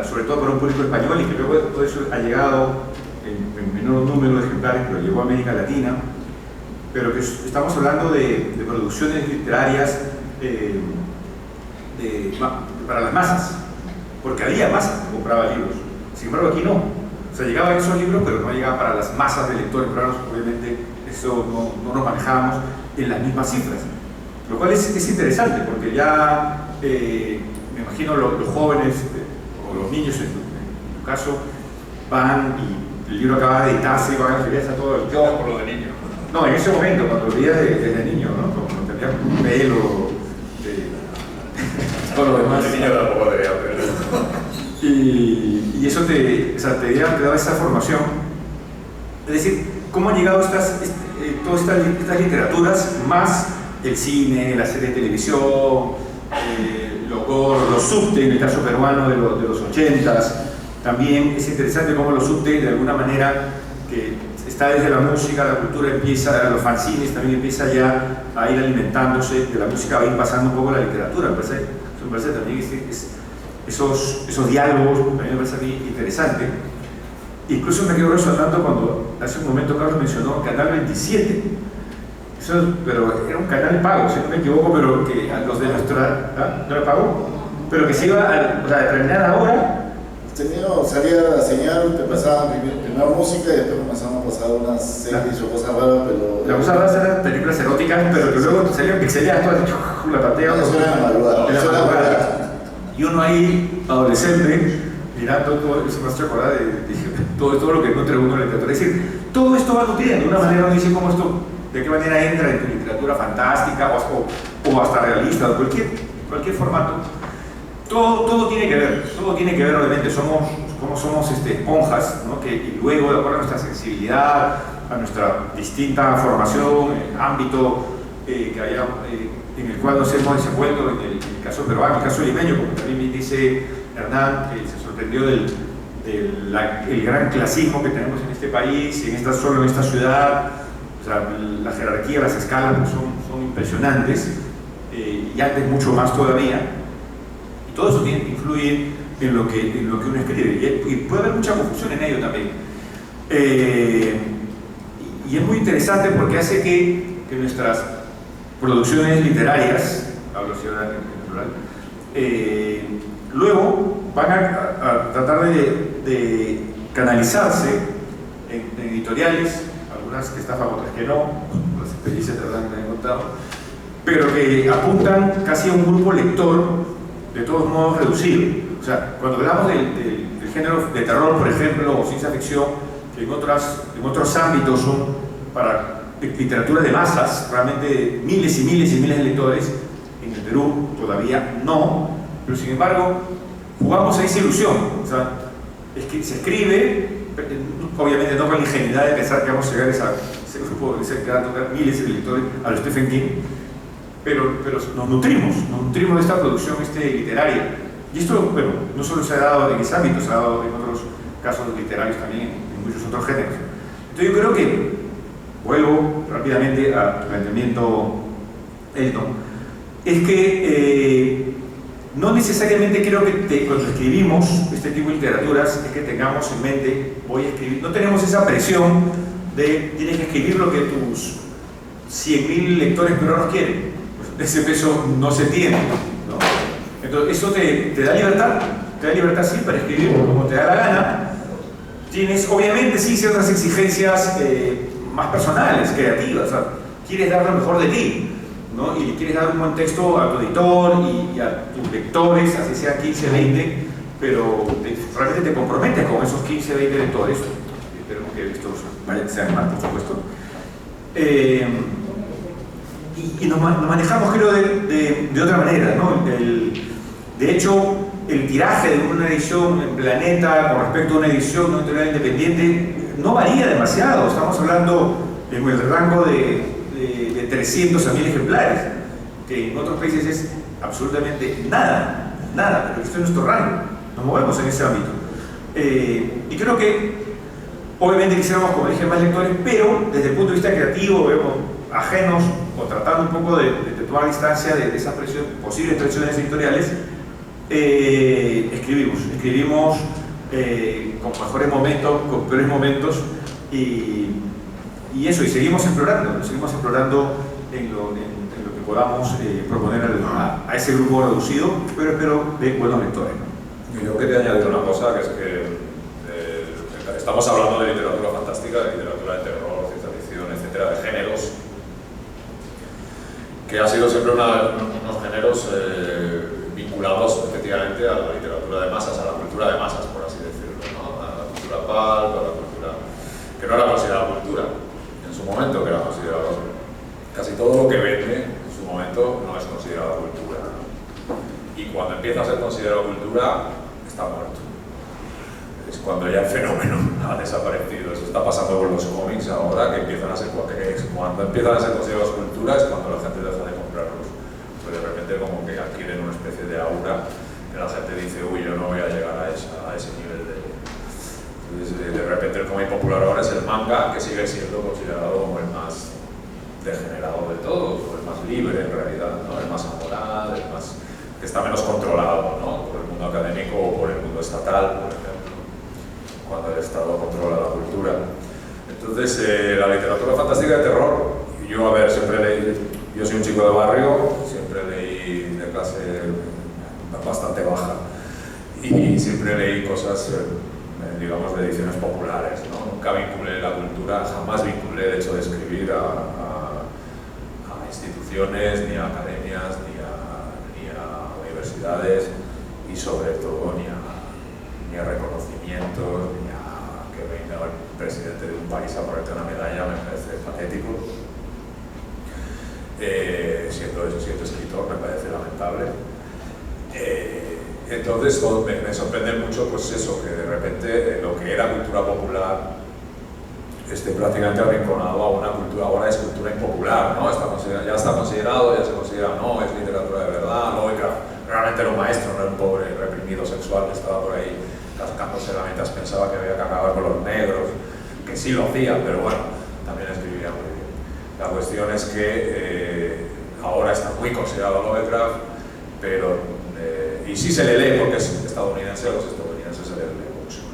sobre todo para un público español, y que luego todo eso ha llegado en menor número de ejemplares, pero llegó a América Latina. Pero que estamos hablando de producciones literarias para las masas, porque había masas que compraban libros. Sin embargo, aquí no. O sea, llegaban esos libros, pero no llegaban para las masas de lectores peruanos. Obviamente, eso no lo manejábamos en las mismas cifras. Lo cual es interesante, porque ya me imagino los jóvenes o los niños, en tu caso, van y el libro acaba de editarse y van a la feria, todo el yo por lo de niño. No, en ese momento, cuando lo veías desde niño, ¿no? Cuando tenías un pelo, todo lo demás. De niño tampoco tenía pelo. Y eso te daba esa formación. Es decir, ¿cómo han llegado todas estas literaturas, más el cine, la serie de televisión, los subte, en el caso peruano de los 80s? También es interesante cómo los subte, de alguna manera, que está desde la música, la cultura empieza, los fanzines también empieza ya a ir alimentándose de la música, va a ir pasando un poco a la literatura. Me parece también esos diálogos, también me parece a mí interesante. Incluso me quedo resaltando cuando hace un momento Carlos mencionó Canal 27. Pero era un canal pago, si no me equivoco, pero que a los de nuestra... ¿no era pago? Pero que se iba a determinada hora, salía a señal, te pasaban primero música y después comenzaban a pasar unas series o cosas raras, pero... Las cosas raras eran películas eróticas, pero que luego salían pixeladas todas, la patea. Eso era en la madrugada. Y uno ahí, adolescente, mirando todo eso, me hace acordar de todo lo que encuentra uno en la literatura. Es decir, todo esto va nutriendo, de una manera uno dice cómo esto, de qué manera entra en tu literatura fantástica o hasta realista, o cualquier formato. Todo tiene que ver obviamente, somos esponjas, ¿no? Y luego, de acuerdo a nuestra sensibilidad, a nuestra distinta formación, ámbito en el cual nos hemos desenvuelto, en el caso peruano, en el caso limeño, como también dice Hernán, que se sorprendió del gran clasismo que tenemos en este país, solo en esta ciudad. O sea, la jerarquía, las escalas pues, son impresionantes, y antes mucho más todavía. Y todo eso influye en lo que uno escribe, y puede haber mucha confusión en ello también. Y es muy interesante porque hace que nuestras producciones literarias, hablo en plural, luego van a tratar de canalizarse en editoriales, algunas que estafan, otras que no, las experiencias de verdad que me han contado, pero que apuntan casi a un grupo lector de todos modos reducido. O sea, cuando hablamos del género de terror, por ejemplo, o ciencia ficción, que en otros ámbitos son para literatura de masas, realmente miles y miles y miles de lectores, en el Perú todavía no, pero sin embargo jugamos a esa ilusión. O sea, es que se escribe, obviamente no con la ingenuidad de pensar que vamos a llegar a ese grupo que va a tocar miles de lectores, a los Stephen King, pero nos nutrimos de esta producción literaria. Y esto, bueno, no solo se ha dado en ese ámbito, se ha dado en otros casos literarios también, en muchos otros géneros. Entonces yo creo que, vuelvo rápidamente al planteamiento Elton, es que no necesariamente creo que cuando escribimos este tipo de literaturas es que tengamos en mente, voy a escribir, no tenemos esa presión de tienes que escribir lo que tus 100.000 lectores peruanos quieren. Ese peso no se tiene, ¿no? Entonces eso te da libertad sí para escribir como te da la gana. Tienes obviamente sí ciertas exigencias más personales, creativas, o sea, quieres dar lo mejor de ti, ¿no? Y quieres dar un buen texto a tu editor y a tus lectores, así sean 15, 20, pero realmente te comprometes con esos 15, 20 lectores. Esperemos que estos sean más, por supuesto. Y nos manejamos, creo, de otra manera, ¿no? De hecho, el tiraje de una edición en Planeta con respecto a una edición de una editorial independiente no varía demasiado. Estamos hablando en el rango de 300 a 1000 ejemplares, que en otros países es absolutamente nada, pero esto es nuestro rango, nos movemos en ese ámbito. Y creo que, obviamente quisiéramos, como dije, más lectores, pero desde el punto de vista creativo, vemos ajenos o tratando un poco de tomar distancia de esas posibles presiones editoriales, escribimos con mejores momentos, con peores momentos, y seguimos explorando en lo que podamos proponer a ese grupo reducido, pero espero de buenos lectores, ¿no? Yo quería añadir una cosa, que es que estamos hablando de literatura fantástica, de literatura de terror, ciencia ficción, etcétera, de géneros, que ha sido siempre unos géneros vinculados efectivamente a la literatura de masas, a la cultura de masas, por así decirlo, ¿no? A la cultura pulp, a la cultura que no era considerada cultura en su momento, que era considerado casi todo lo que vende en su momento no es considerado cultura, ¿no? Y cuando empieza a ser considerado cultura está muerto. Es cuando ya el fenómeno ha desaparecido. Eso está pasando con los cómics ahora, que empiezan a ser cuando empiezan a ser considerados cultura es cuando la gente deja de comprarlos. Pues de repente como que adquieren una especie de aura que la gente dice, uy, yo no voy a llegar a ese nivel de... Entonces, de repente el cómic popular ahora es el manga, que sigue siendo considerado como el más degenerado de todos, o el más libre en realidad, ¿no? El más amoral, el más que está menos controlado, ¿no? Por el mundo académico o por el mundo estatal, por ejemplo, cuando el Estado controla la cultura. Entonces, la literatura fantástica de terror, yo, a ver, siempre leí, yo soy un chico de barrio, siempre leí de clase bastante baja, y siempre leí cosas, digamos, de ediciones populares, ¿no? Nunca vinculé la cultura, jamás vinculé el hecho de escribir a instituciones, ni a academias, ni a universidades, y sobre todo ni a reconocimientos, ni a que venga el presidente de un país a ponerte una medalla. Me parece patético. Siendo escritor, me parece lamentable. Entonces me sorprende mucho, pues eso, que de repente lo que era cultura popular esté prácticamente arrinconado a una cultura, ahora es cultura impopular, ¿no? Ya está considerado, ya se considera, no, es literatura de verdad. Lovecraft realmente era un maestro, no era un pobre reprimido sexual que estaba por ahí cascándose la mientras pensaba que había que acabar con los negros, que sí lo hacía, pero bueno, también escribía muy bien. La cuestión es que ahora está muy considerado Lovecraft, pero y sí se le lee porque es estadounidense, a los estadounidenses se les lee mucho.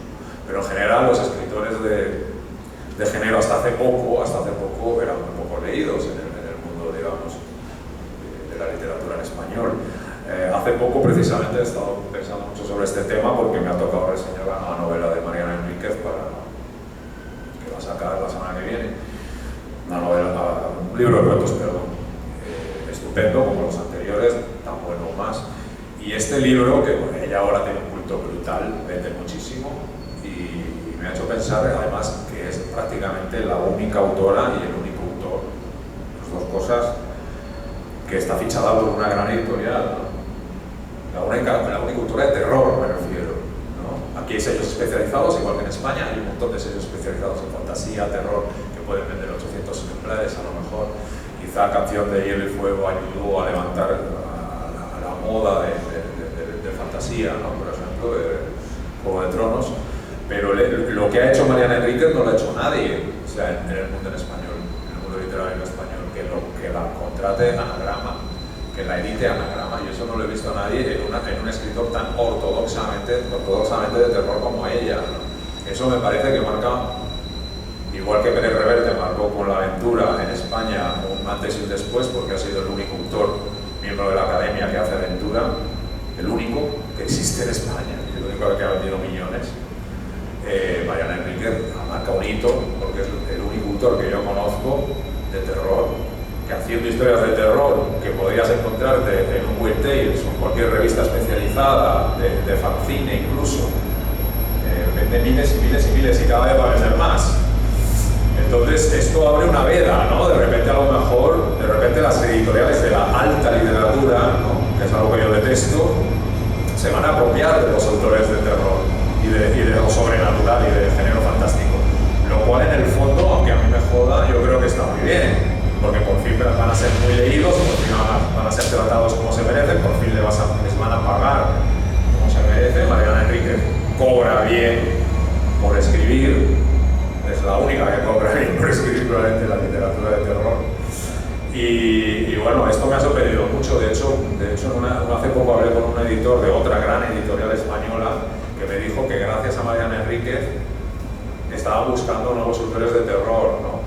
Pero en general los escritores de género hasta hace poco eran muy poco leídos en el mundo, digamos, de la literatura en español. Hace poco precisamente he estado pensando mucho sobre este tema porque me ha tocado reseñar una novela de Mariana Enríquez que va a sacar la semana que viene. Un libro de cuentos, perdón, estupendo como los anteriores, tan bueno o más. Y este libro, que bueno, ella ahora tiene un culto brutal, vende muchísimo, y me ha hecho pensar además que es prácticamente la única autora y el único autor, las dos cosas, que está fichada por una gran editorial, ¿no? La única autora de terror, me refiero, ¿no? Aquí hay sellos especializados, igual que en España, hay un montón de sellos especializados en fantasía, terror, que pueden vender 800 ejemplares a lo mejor. Quizá Canción de Hielo y Fuego ayudó a levantar a la moda de fantasía, ¿no? Por ejemplo, de Juego de Tronos, pero lo que ha hecho Mariana Enríquez no lo ha hecho nadie, o sea, en el mundo en español, en el mundo literario en español, que la contrate anagrama, que la edite anagrama, y eso no lo he visto a nadie en un escritor tan ortodoxamente de terror como ella, ¿no? Eso me parece que marca, igual que Pérez Reverte marcó con La Aventura en España un antes y un después, porque ha sido el único autor, miembro de la Academia, que hace aventura, el único que existe en España, el único que ha vendido millones. Mariana Enríquez marca un hito, porque es el único autor que yo conozco de terror, que haciendo historias de terror que podrías encontrarte en un Weird Tales o en cualquier revista especializada, de fanzine incluso, vende miles y miles y miles y cada vez va a vender más. Entonces esto abre una veda, ¿no? De repente las editoriales de la alta literatura, ¿no? Que es algo que yo detesto, se van a apropiar de los autores de terror y de lo sobrenatural y de género fantástico. Lo cual en el fondo, aunque a mí me joda, yo creo que está muy bien, porque por fin van a ser muy leídos, por fin van a ser tratados como se merecen, por fin les van a pagar como se merece. Mariana Enríquez cobra bien por escribir, es la única que cobra bien por escribir probablemente la literatura de terror. Y bueno, esto me ha sorprendido mucho. De hecho hace poco hablé con un editor de otra gran editorial española que me dijo que gracias a Mariana Enríquez estaban buscando nuevos autores de terror, ¿no?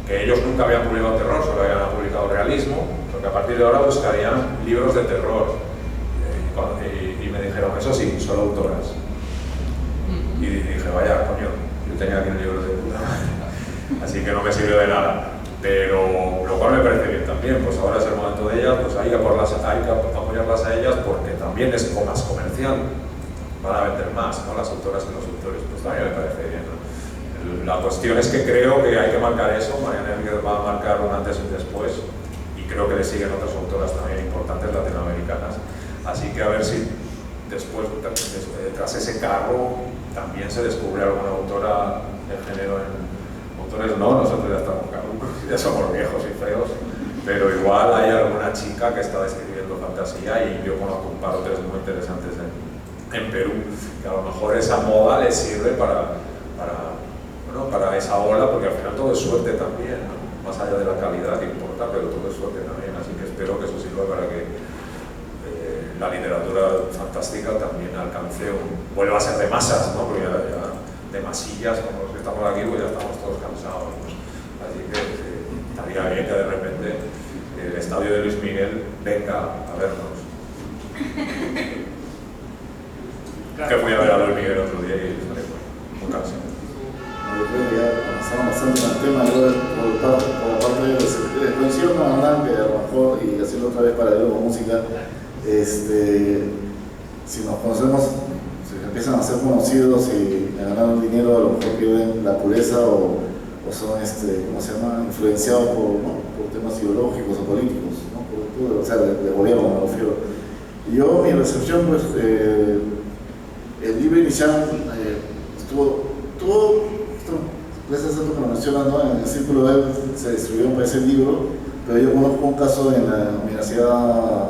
Que ellos nunca habían publicado terror, solo habían publicado realismo, porque a partir de ahora buscarían libros de terror. Y me dijeron, eso sí, solo autoras. Y dije, vaya, coño, yo tenía aquí un libro de puta madre, así que no me sirve de nada. Pero lo cual me parece bien también, pues ahora es el momento de ellas, pues hay que apoyarlas a ellas porque también es más comercial, van a vender más, ¿no? Las autoras que los autores, pues también me parece bien, ¿no? La cuestión es que creo que hay que marcar eso. Mariana Enríquez va a marcar un antes y un después, y creo que le siguen otras autoras también importantes latinoamericanas, así que a ver si después, tras ese carro, también se descubre alguna autora de género autores no, nosotros ya estamos caducos, ya somos viejos y feos, pero igual hay alguna chica que está escribiendo fantasía, y yo conozco un par de autores muy interesantes en Perú, que a lo mejor esa moda les sirve para esa ola, porque al final todo es suerte también, ¿no? Más allá de la calidad que importa, pero todo es suerte también, así que espero que eso sirva para que la literatura fantástica también alcance vuelva a ser de masas, ¿no? Porque ya de masillas, como los que estamos aquí, pues ya estamos todos cansados, ¿no? Así que estaría bien que de repente el estadio de Luis Miguel venga a vernos. Que fui a ver a Luis Miguel otro día y salí muy cansado. Yo creo que ya avanzaron bastante en el tema. Yo, por la parte de coincido con Hernán, que a lo mejor, y haciendo otra vez paralelo con música, si nos conocemos, si empiezan a ser conocidos y a ganar un dinero, a lo mejor pierden la pureza o son, ¿cómo se llama?, influenciados por temas ideológicos o políticos, ¿no? O sea, de gobierno me refiero. Yo, mi recepción, pues, el libro inicial gracias a lo que lo mencionas, ¿no? En el círculo de él se distribuyó para ese libro, pero yo conozco un caso en la Universidad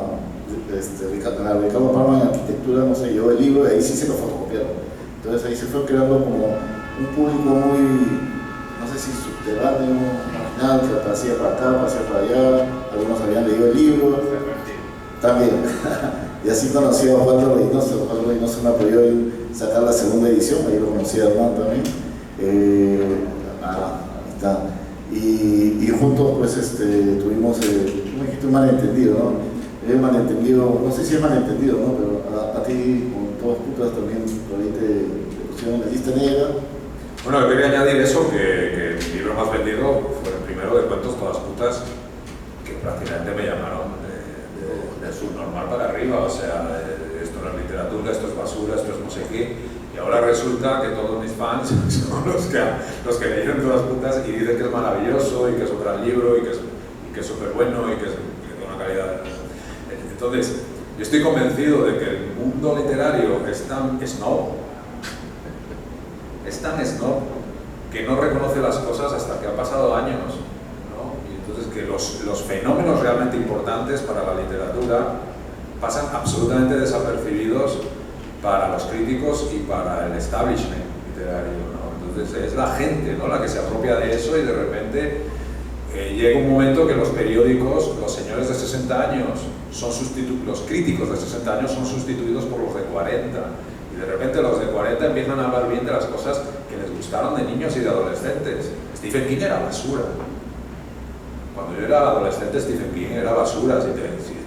Ricardo Palma en arquitectura, no sé, llevó el libro y ahí sí se lo fotocopiaron. Entonces ahí se fue creando como un público muy, no sé si subterráneo, marginal, que pasía para acá, pasía para allá, algunos habían leído el libro. También. Y así conocí a Osvaldo Reynoso. Osvaldo Reynoso me apoyó en sacar la segunda edición, ahí lo conocí a Hernán también. Ahí está. Y juntos pues tuvimos, ¿cómo dijiste? Un malentendido, ¿no? Malentendido, no sé si es malentendido, ¿no? Pero a ti, con todas putas, también por ahí te pusieron en la lista negra. Bueno, yo quería añadir eso, que el libro más vendido fue el primero de cuentos Todas putas, que prácticamente me llamaron de subnormal para arriba, o sea, esto no es literatura, esto es basura, esto es no sé qué, y ahora resulta que todos mis fans son los que leyeron Todas putas y dicen que es maravilloso y que es un gran libro y que es súper bueno y que es de una calidad. Entonces, yo estoy convencido de que el mundo literario es tan snob, que no reconoce las cosas hasta que han pasado años, ¿no? Y entonces que los fenómenos realmente importantes para la literatura pasan absolutamente desapercibidos para los críticos y para el establishment literario, ¿no? Entonces es la gente, ¿no?, la que se apropia de eso y de repente llega un momento que los periódicos, los señores de 60 años, los críticos de 60 años son sustituidos por los de 40. Y de repente los de 40 empiezan a hablar bien de las cosas que les gustaron de niños y de adolescentes. Stephen King era basura. Cuando yo era adolescente, Stephen King era basura. Si te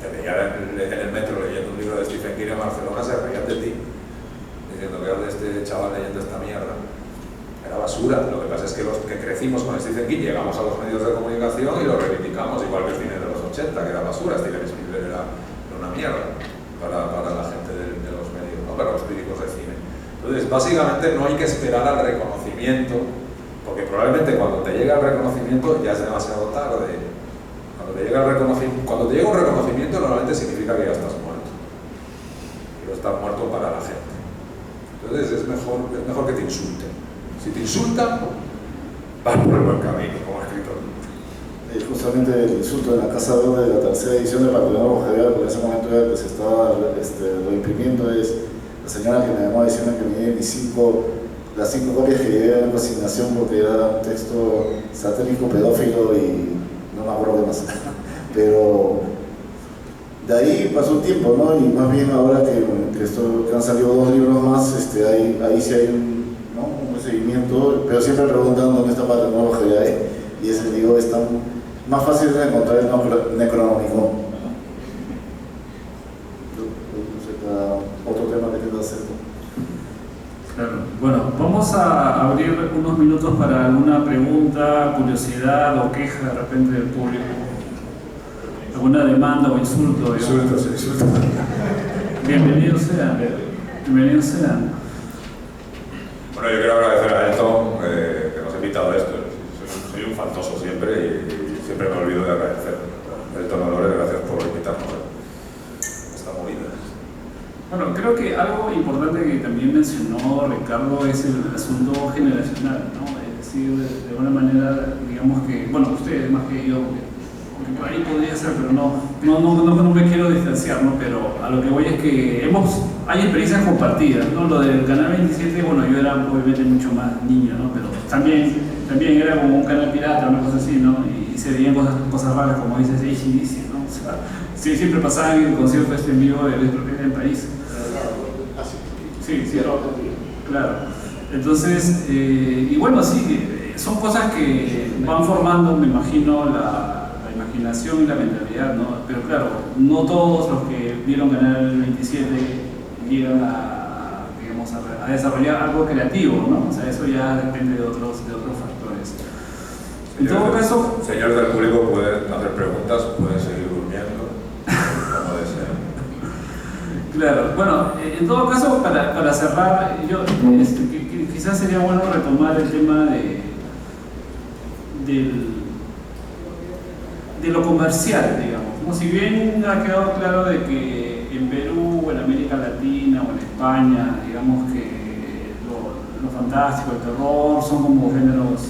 veía en el metro leyendo un libro de Stephen King en Barcelona, se reían de ti, diciendo que era de este chaval leyendo esta mierda. Era basura. Lo que pasa es que los que crecimos con Stephen King llegamos a los medios de comunicación y lo reivindicamos, igual que el cine de los 80, que era basura. Steven Spielberg era una mierda para la gente de los medios, ¿no?, para los críticos de cine. Entonces, básicamente no hay que esperar al reconocimiento, porque probablemente cuando te llega el reconocimiento ya es demasiado tarde. Cuando te llega un reconocimiento normalmente significa que ya estás muerto. Pero estás muerto para la gente. Entonces es mejor que te insulten. Si te insultan, vas por el buen camino como escritor. Justamente el insulto en la Casa Verde de la tercera edición de Patrimonio Javier, en ese momento ya que se estaba reimprimiendo, es la señora que me llamó diciendo que me dieron las 5 copias que llegué a la consignación porque era un texto satírico, pedófilo y no me acuerdo qué más. Pero de ahí pasó un tiempo, ¿no? Y más bien ahora que han salido 2 libros más, ahí sí hay un seguimiento, pero siempre preguntan dónde está Patrimonio Javier, y ese libro es más fácil de encontrar el Necronómico. Otro tema que quiero hacer. Claro. Bueno, vamos a abrir unos minutos para alguna pregunta, curiosidad o queja de repente del público. Alguna demanda o insulto. Insultos. Bienvenidos sean. Bienvenidos sean. Bueno, yo quiero agradecer a Elton que nos ha invitado a esto. Soy un faltoso siempre y siempre me olvido de agradecer. Elton Dolores, gracias por invitarnos a esta movida. Bueno, creo que algo importante que también mencionó Ricardo es el asunto generacional, ¿no? Es decir, de alguna manera, digamos que, bueno, ustedes más que yo, porque por ahí podría ser, pero no me quiero distanciar, ¿no? Pero a lo que voy es que hay experiencias compartidas, ¿no? Lo del Canal 27, bueno, yo era obviamente mucho más niño, ¿no? Pero también era como un canal pirata, una cosa así, ¿no? Y se veían cosas raras, como dices, ACDC, ¿no? O sea, siempre pasaban en el concierto en vivo del país. Sí, claro. Entonces, y bueno, sí, son cosas que van formando, me imagino, la imaginación y la mentalidad, ¿no? Pero claro, no todos los que vieron Canal 27 llegan a digamos, a desarrollar algo creativo, ¿no? O sea, eso ya depende de otros factores. En todo caso... Señores del público pueden hacer preguntas, pueden seguir durmiendo, como deseen. Claro, bueno, en todo caso, para cerrar, yo quizás sería bueno retomar el tema de lo comercial, digamos, ¿no? Si bien ha quedado claro de que en Perú, o en América Latina, o en España, digamos que lo fantástico, el terror, son como géneros,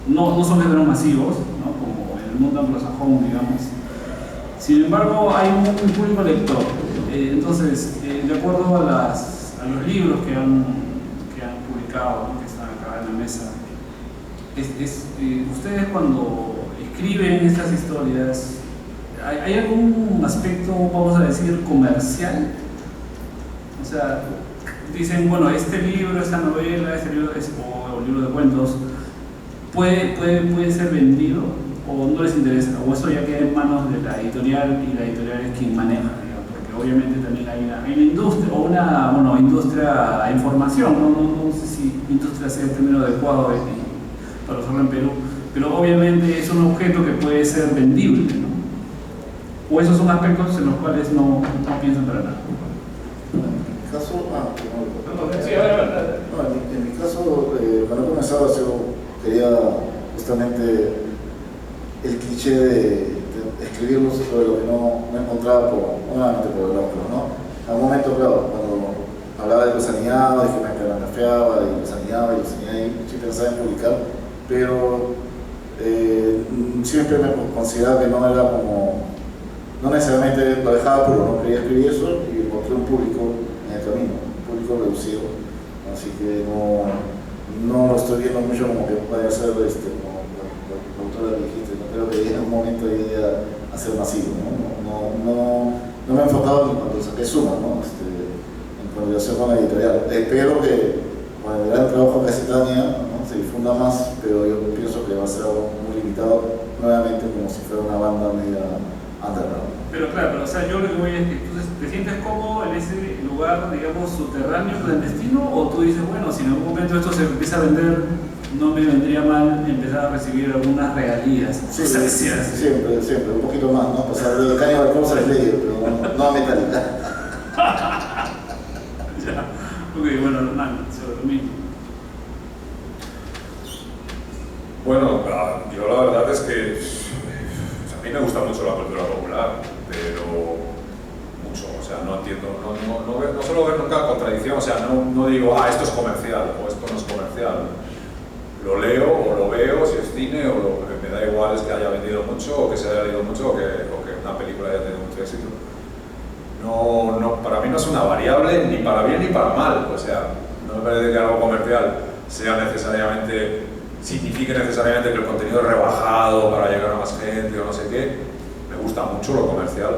no son géneros masivos, ¿no? Como en el mundo anglosajón, digamos. Sin embargo, hay un público lector. Entonces, de acuerdo a los libros que han publicado, ¿no? Que están acá en la mesa, ustedes cuando escriben estas historias, ¿hay algún aspecto, vamos a decir, comercial? O sea, dicen, bueno, este libro, esta novela, o libro de cuentos, puede ser vendido, o no les interesa, o eso ya queda en manos de la editorial, y la editorial es quien maneja, digamos, porque obviamente también hay una industria, o una industria de información, no sé si industria sea el término adecuado para usarlo en Perú, pero obviamente es un objeto que puede ser vendible, ¿no? O esos son aspectos en los cuales no piensan para nada. En mi caso, Sí, a ver. no, en mi caso, cuando comenzaba yo quería justamente el cliché de escribirlo sobre lo que no encontraba nuevamente por el otro, ¿no? A un momento, claro, cuando hablaba de Gusaneaba, dije que me grafeaba, y Gusaneaba, y sí pensaba en publicar, pero siempre me consideraba que no era como, no necesariamente lo dejaba puro, no quería escribir eso y encontré un público en el camino, un público reducido, así que no lo estoy viendo mucho como que vaya a ser como la autora dijiste, no creo que en un momento llegue a ser masivo, no me he enfocado en cuando saqué Suma, ¿no? En colaboración con la editorial. Espero que con el gran trabajo que hace Tania, ¿no? Se difunda más, pero yo pienso que va a ser algo muy limitado, nuevamente como si fuera una banda media underground. Pero claro, o sea, yo lo que voy es que tú te sientes cómodo en ese lugar, digamos, subterráneo, clandestino, o tú dices, bueno, si en algún momento esto se empieza a vender, no me vendría mal empezar a recibir algunas regalías. Sí, siempre, un poquito más, ¿no? Pasar de Cannibal Corpse a Slayer, pero no a Metallica. Ya, ok, bueno, normal, sobre lo mismo. Bueno, yo la verdad es que a mí me gusta mucho la cultura popular, pero mucho, o sea, no entiendo, no suelo ver nunca contradicción, o sea, no digo, esto es comercial o esto no es comercial. Lo leo o lo veo, si es cine, o lo que me da igual es que haya vendido mucho, o que se haya leído mucho, o que una película haya tenido mucho éxito. Para mí no es una variable ni para bien ni para mal, o sea, no me parece que algo comercial signifique necesariamente que el contenido es rebajado para llegar a más gente o no sé qué. Me gusta mucho lo comercial,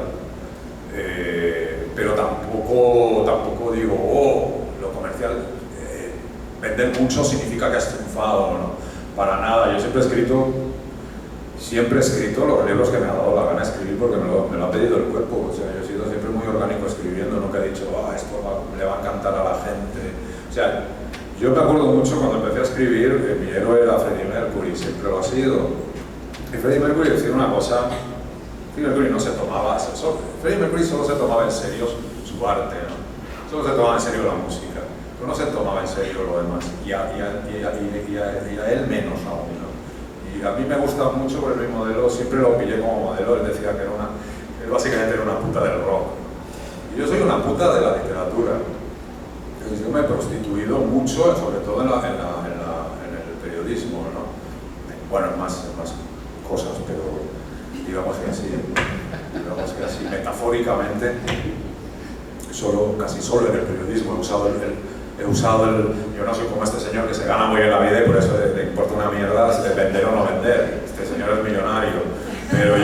pero tampoco digo, lo comercial, vender mucho significa que has triunfado, ¿no? Para nada. Yo siempre he escrito los libros que me ha dado la gana de escribir porque me lo ha pedido el cuerpo. O sea, yo he sido siempre muy orgánico escribiendo, nunca he dicho, esto le va a encantar a la gente. O sea, yo me acuerdo mucho cuando empecé a escribir que mi héroe era Freddie Mercury, siempre lo ha sido. Y Freddie Mercury decía una cosa, Freddie Mercury no se tomaba, Freddie Mercury solo se tomaba en serio su arte, ¿no? Solo se tomaba en serio la música, pero no se tomaba en serio lo demás, y a él menos aún, ¿no? Y a mí me gusta mucho por el modelo, siempre lo pillé como modelo, él decía que él básicamente era una puta del rock. Y yo soy una puta de la literatura. Yo me he prostituido mucho, sobre todo en el periodismo, ¿no? Bueno, en más cosas, pero digamos que así metafóricamente, casi solo en el periodismo he usado yo no soy como este señor que se gana muy bien la vida y por eso le importa una mierda de vender o no vender. Este señor es millonario, pero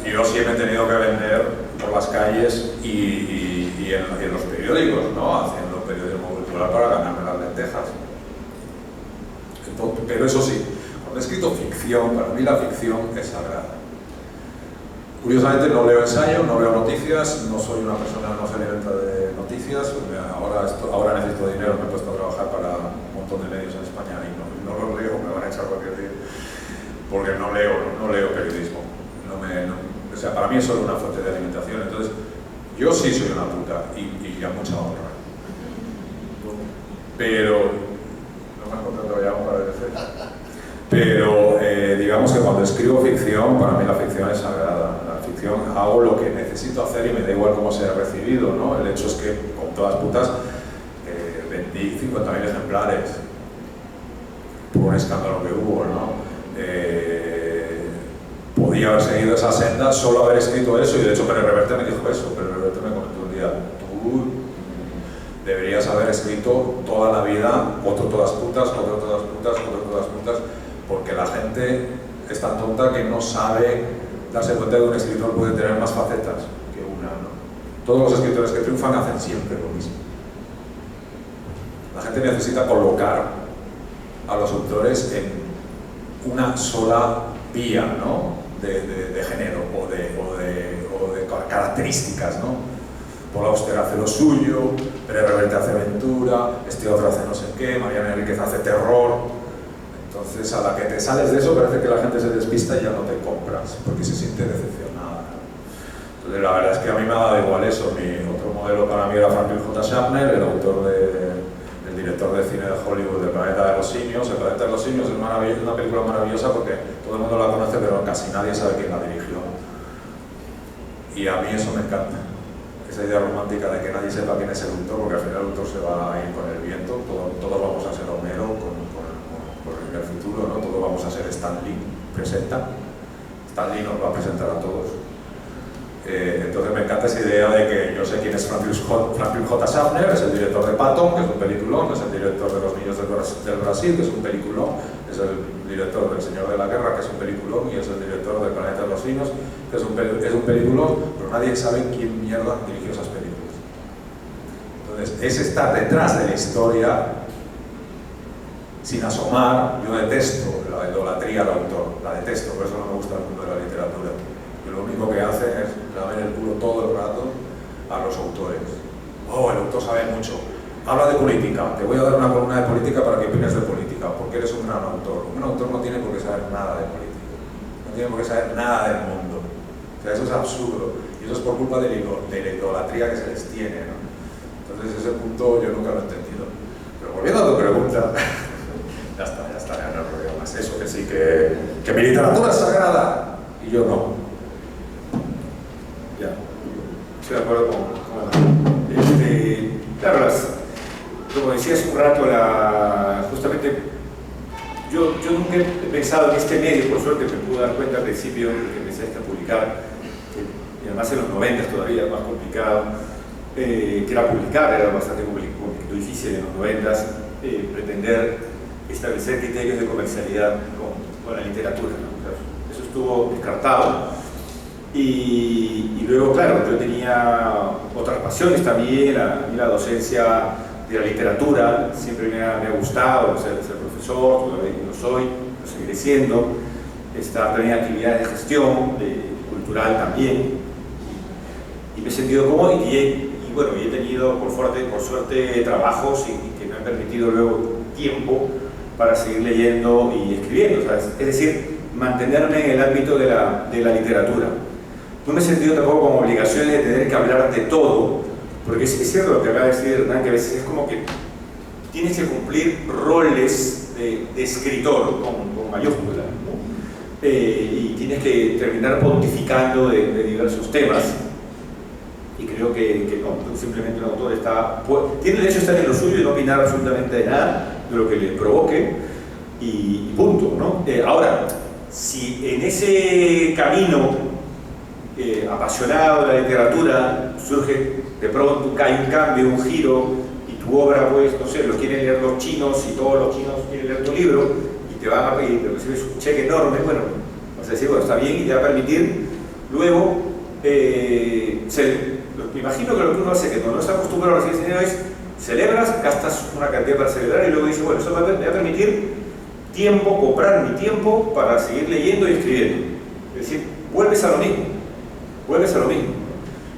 yo sí me he tenido que vender por las calles y en los periódicos, ¿no? Haciendo periodismo cultural para ganarme las lentejas. Entonces, pero eso sí, cuando he escrito ficción, para mí la ficción es sagrada. Curiosamente no leo ensayo, no veo noticias, no soy una persona, no se alimenta de noticias. noticias, ahora necesito dinero, me he puesto a trabajar para un montón de medios en España y no los leo, me van a echar cualquier día, porque no leo periodismo. O sea, para mí es solo una fuente de alimentación, entonces yo sí soy una puta y a mucha honra. Pero, no me has contado ya un par de veces, pero digamos que cuando escribo ficción, para mí la ficción es sagrada. La ficción hago lo que necesito hacer y me da igual cómo sea recibido, ¿no? El hecho es que, con todas putas, vendí 50.000 ejemplares por un escándalo que hubo, ¿no? Podía haber seguido esa senda, solo haber escrito eso, y de hecho Pere Reverte me dijo eso. Pere Reverte me comentó un día, tú deberías haber escrito toda la vida otro todas putas, otro todas putas, otro todas putas, porque la gente es tan tonta que no sabe darse cuenta de que un escritor puede tener más facetas que una, ¿no? Todos los escritores que triunfan hacen siempre lo mismo. La gente necesita colocar a los autores en una sola vía, ¿no? de género o de características, ¿no? Paul Auster hace lo suyo, Pere Reverte hace aventura, este otro hace no sé qué, Mariana Enríquez hace terror. Entonces, a la que te sales de eso, parece que la gente se despista y ya no te compras, porque se siente decepcionada. Entonces, la verdad es que a mí me ha dado igual eso. Mi otro modelo para mí era Franklin J. Schaffner, el autor el director de cine de Hollywood del Planeta de los Simios. El Planeta de los Simios es una película maravillosa porque todo el mundo la conoce, pero casi nadie sabe quién la dirigió. Y a mí eso me encanta. Esa idea romántica de que nadie sepa quién es el autor, porque al final el autor se va a ir con el viento, todos vamos a ser Homero con el futuro, ¿no? Todos vamos a ser Stan Lee, presenta. Stan Lee nos va a presentar a todos. Entonces me encanta esa idea de que yo sé quién es Franklin J. Schaffner, es el director de Patton, que es un peliculón, es el director de Los Niños del Brasil, que es un peliculón, es el director del Señor de la Guerra, que es un peliculón, y es el director del Planeta de los Simios, que es un peliculón, pero nadie sabe quién mierda dirigió esas películas. Entonces, es estar detrás de la historia sin asomar. Yo detesto la idolatría al autor, la detesto, por eso no me gusta el mundo de la literatura. Que lo único que hace es lamer el culo todo el rato a los autores. Oh, el autor sabe mucho. Habla de política, te voy a dar una columna de política para que opines de política, porque eres un gran autor. Un autor no tiene por qué saber nada de política, no tiene por qué saber nada del mundo. O sea, eso es absurdo, y eso es por culpa de la idolatría que se les tiene, ¿no? Entonces ese punto yo nunca lo he entendido. Pero volviendo a tu pregunta, ya está, ya no hay problema más. Eso que sí, que mi literatura es sagrada, y yo no. Ya, estoy de acuerdo con claro, como decía hace un rato, justamente yo nunca he pensado en este medio, por suerte me pude dar cuenta al principio que empecé a publicar, y además en los 90 todavía más complicado, que era publicar, era bastante difícil en los 90, pretender establecer criterios de comercialidad con la literatura, ¿no? O sea, eso estuvo descartado. Y luego, claro, yo tenía otras pasiones también, la docencia de la literatura, siempre me ha gustado ser profesor, todavía no soy, lo seguiré siendo, también actividades de gestión, cultural también, y me he sentido cómodo y bueno, he tenido por suerte trabajos que me han permitido luego tiempo para seguir leyendo y escribiendo, ¿sabes? Es decir, mantenerme en el ámbito de la literatura. No me he sentido tampoco con obligaciones de tener que hablar de todo, porque es cierto lo que acaba de decir Hernán, que a veces es como que tienes que cumplir roles de escritor con mayúsculas, ¿no? Y tienes que terminar pontificando de diversos temas, y creo que no, simplemente un autor tiene derecho a estar en lo suyo y no opinar absolutamente de nada, de lo que le provoque, y punto, ¿no? Ahora, si en ese camino apasionado de la literatura surge de pronto, hay un cambio, un giro, y tu obra, pues, no sé, lo quieren leer los chinos y todos los chinos quieren leer tu libro y te van a pedir, recibes un cheque enorme, bueno, vas a decir, bueno, está bien, y te va a permitir luego, me imagino que lo que uno hace, que no está acostumbrado a recibir dinero, es celebras, gastas una cantidad para celebrar y luego dices, bueno, eso me va a permitir tiempo, comprar mi tiempo para seguir leyendo y escribiendo. Es decir, vuelves a lo mismo.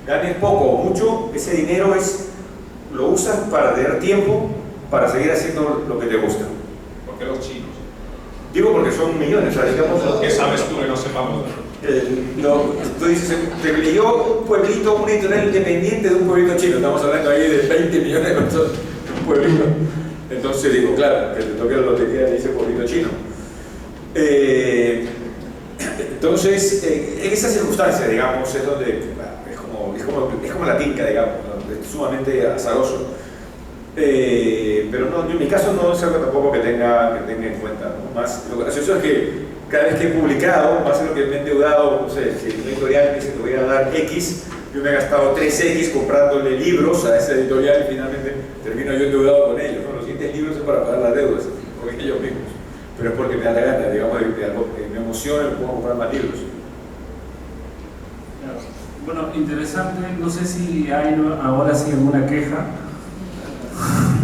Ganes poco o mucho, ese dinero es lo usas para tener tiempo para seguir haciendo lo que te gusta. ¿Por qué los chinos? Digo porque son millones, o sea, digamos... ¿Qué sabes tú que no sepamos? Tú dices, te leyó un pueblito, una editorial independiente de un pueblito chino, estamos hablando ahí de 20 millones de personas, un pueblito. Entonces digo, claro, que te toque la lotería de ese pueblito chino. Entonces, en esa circunstancia, digamos, es donde es como la tinca, digamos, ¿no? Es sumamente azaroso. Pero no, en mi caso no es algo tampoco que tenga en cuenta, ¿no? Más, lo gracioso es que cada vez que he publicado, más de lo que me he endeudado, no sé, si una editorial me dice que voy a dar X, yo me he gastado 3X comprándole libros a esa editorial y finalmente termino yo endeudado con ellos, ¿no? Los siguientes libros es para pagar las deudas con ellos mismos, pero es porque me da la gana, digamos, de algo que me emociona y puedo comprar más libros. Bueno, interesante, no sé si hay ahora sí alguna queja.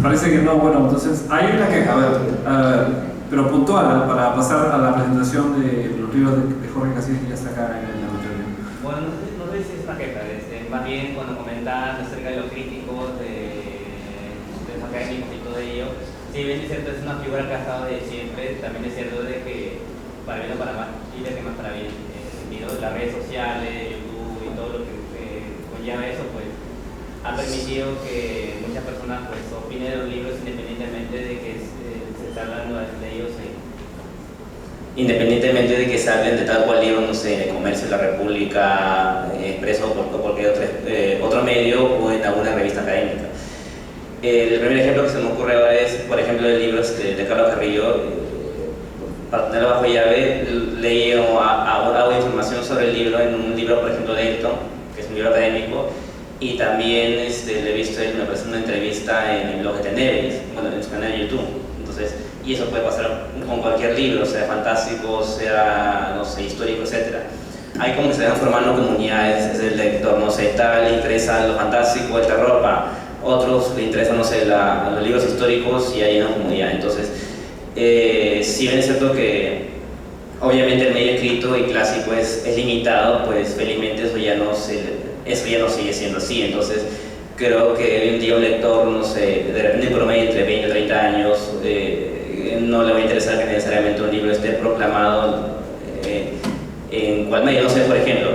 Parece que no, bueno, entonces hay una queja, a ver, pero puntual, para pasar a la presentación de los libros de Jorge Casillas, que ya está acá en el auditorio. Bueno, no sé si es una queja, más bien cuando comentabas acerca de los críticos, de los académicos y todo ello, si bien es cierto, es una figura que ha estado de siempre, también es cierto de que, para bien o para mal, y de que más para bien, en el sentido de las redes sociales, YouTube y todo lo que conlleva eso, pues ha permitido que muchas personas pues opinen de los libros independientemente de que se está hablando de ellos, independientemente de que se hablen de tal cual libro, no sé, de Comercio de la República, Expreso o cualquier otro medio o en alguna revista académica. El primer ejemplo que se me ocurre ahora es, por ejemplo, el libro de Carlos Carrillo, para tenerlo bajo llave. Leí algo de información sobre el libro en un libro, por ejemplo, de Elton, que es un libro académico. Y también le he visto me parece una entrevista en el blog de Teneris, bueno, en su canal de YouTube. Entonces, y eso puede pasar con cualquier libro, sea fantástico, sea, no sé, histórico, etc. Hay como que se van formando comunidades, es el lector, no sé, tal le interesa lo fantástico, el terror, otros le interesan, no sé, los libros históricos y hay una comunidad. Entonces, si bien es cierto que obviamente el medio escrito y clásico es limitado, pues felizmente eso ya no sigue siendo así. Entonces creo que hoy en día un lector, no sé, de repente en promedio entre 20 y 30 años, no le va a interesar que necesariamente un libro esté proclamado en cual medio, no sé, por ejemplo,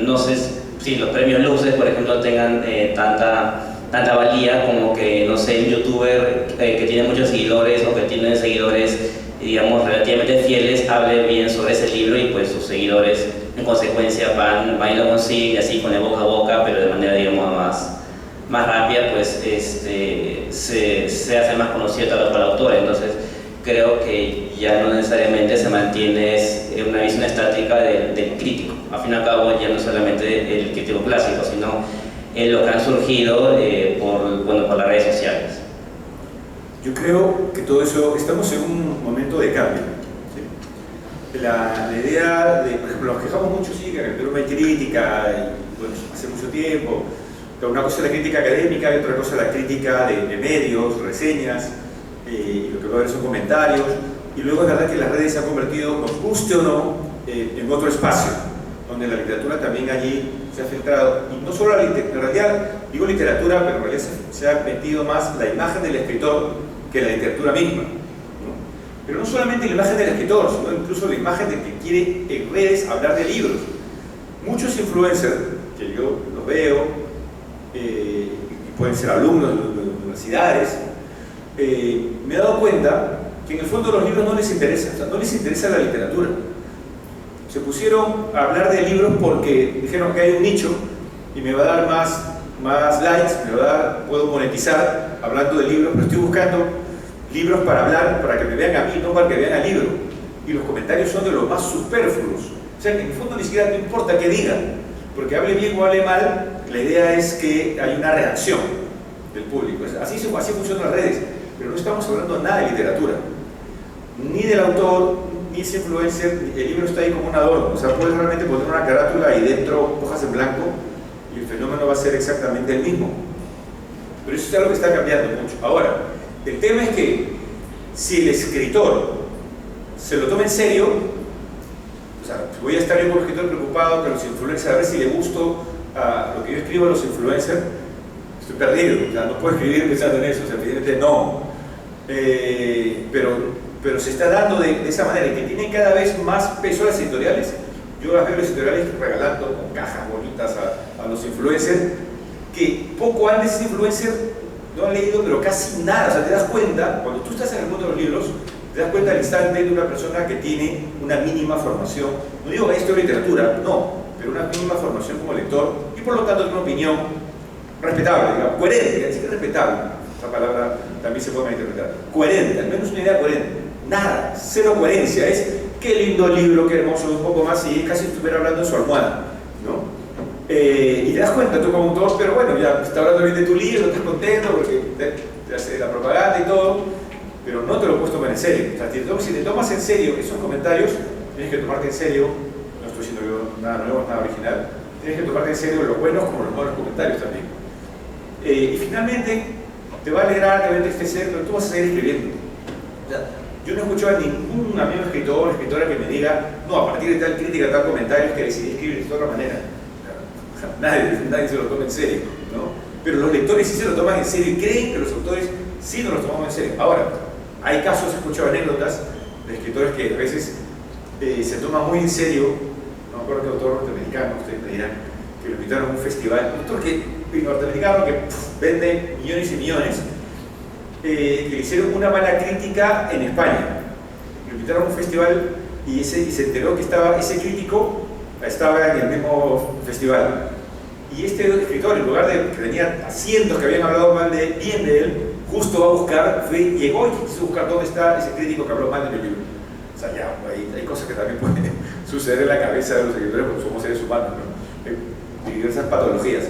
no sé si los premios Luces, por ejemplo, tengan tanta valía como que, no sé, un youtuber que tiene muchos seguidores o que tiene seguidores, digamos, relativamente fieles, hable bien sobre ese libro y pues sus seguidores en consecuencia van y lo consiguen así con el boca a boca, pero de manera, digamos, más rápida, pues se hace más conocido tal o cual autor. Entonces creo que ya no necesariamente se mantiene una visión estática del crítico. Al fin y al cabo ya no solamente el crítico clásico, sino lo que han surgido por las redes sociales. Yo creo que todo eso, estamos en un momento de cambio. ¿Sí? La idea de, por ejemplo, nos quejamos mucho, sí, que en el Perú no hay crítica, y, bueno, hace mucho tiempo. Pero una cosa es la crítica académica y otra cosa es la crítica de medios, reseñas, y lo que va a haber son comentarios. Y luego es verdad que las redes se han convertido, nos guste o no, en otro espacio, donde la literatura también allí se ha filtrado. Y no solo en realidad, digo literatura, pero en realidad se ha metido más la imagen del escritor que la literatura misma, ¿no? Pero no solamente la imagen del escritor, sino incluso la imagen de que quiere en redes hablar de libros. Muchos influencers, que yo los veo, y pueden ser alumnos de universidades, me he dado cuenta que en el fondo los libros no les interesa, o sea, no les interesa la literatura. Se pusieron a hablar de libros porque dijeron que hay un nicho y me va a dar más likes, puedo monetizar hablando de libros, pero estoy buscando libros para hablar, para que me vean a mí, no para que vean al libro. Y los comentarios son de los más superfluos. O sea, que en el fondo ni siquiera no importa qué diga, porque hable bien o hable mal, la idea es que hay una reacción del público. Así funcionan las redes, pero no estamos hablando nada de literatura, ni del autor, ni ese influencer. El libro está ahí como un adorno. O sea, puedes realmente poner una carátula y dentro hojas en blanco y el fenómeno va a ser exactamente el mismo. Pero eso es algo que está cambiando mucho. Ahora, el tema es que si el escritor se lo toma en serio, o sea, voy a estar yo como escritor preocupado que los influencers, a ver si le gusto a lo que yo escribo a los influencers, estoy perdido, o sea, no puedo escribir pensando en eso, o sea, evidentemente no. Pero se está dando de esa manera, y que tienen cada vez más peso las editoriales. Yo las veo las editoriales regalando con cajas bonitas a los influencers, que poco antes ese influencer no han leído, pero casi nada. O sea, te das cuenta, cuando tú estás en el mundo de los libros, te das cuenta al instante de una persona que tiene una mínima formación, no digo que esto de literatura, no, pero una mínima formación como lector, y por lo tanto tiene una opinión respetable, digamos, coherente, así que respetable, esa palabra también se puede malinterpretar, coherente, al menos una idea coherente, nada, cero coherencia, es qué lindo libro, qué hermoso, un poco más, y casi estuviera hablando en su almohada, ¿no? Y te das cuenta tú como autor, pero bueno, ya está hablando bien de tu libro, estás contento porque te hace la propaganda y todo, pero no te lo puedes tomar en serio. O sea, si te tomas en serio esos comentarios, tienes que tomarte en serio, no estoy diciendo yo nada nuevo, nada original, tienes que tomarte en serio los buenos como los malos comentarios también. Y finalmente, te va a alegrar, te va a entristecer, pero tú vas a seguir escribiendo. O sea, yo no he escuchado a ningún amigo escritor o escritora que me diga, no, a partir de tal crítica, tal comentario, es que decidí escribir de otra manera. Nadie se lo toma en serio, ¿no? Pero los lectores sí se lo toman en serio y creen que los autores sí nos lo tomamos en serio. Ahora, hay casos, he escuchado anécdotas de escritores que a veces se toman muy en serio, no me acuerdo qué autor norteamericano, ustedes me dirán, que lo invitaron a un festival, un autor norteamericano que vende millones y millones, que le hicieron una mala crítica en España. Lo invitaron a un festival y se enteró que ese crítico estaba en el mismo festival. Y este escritor, en lugar de que tenía cientos que habían hablado bien de él, justo va a buscar, llegó y quiso buscar dónde está ese crítico que habló mal de mi libro. O sea, ya, hay cosas que también pueden suceder en la cabeza de los escritores porque somos seres humanos, ¿no? Hay diversas patologías.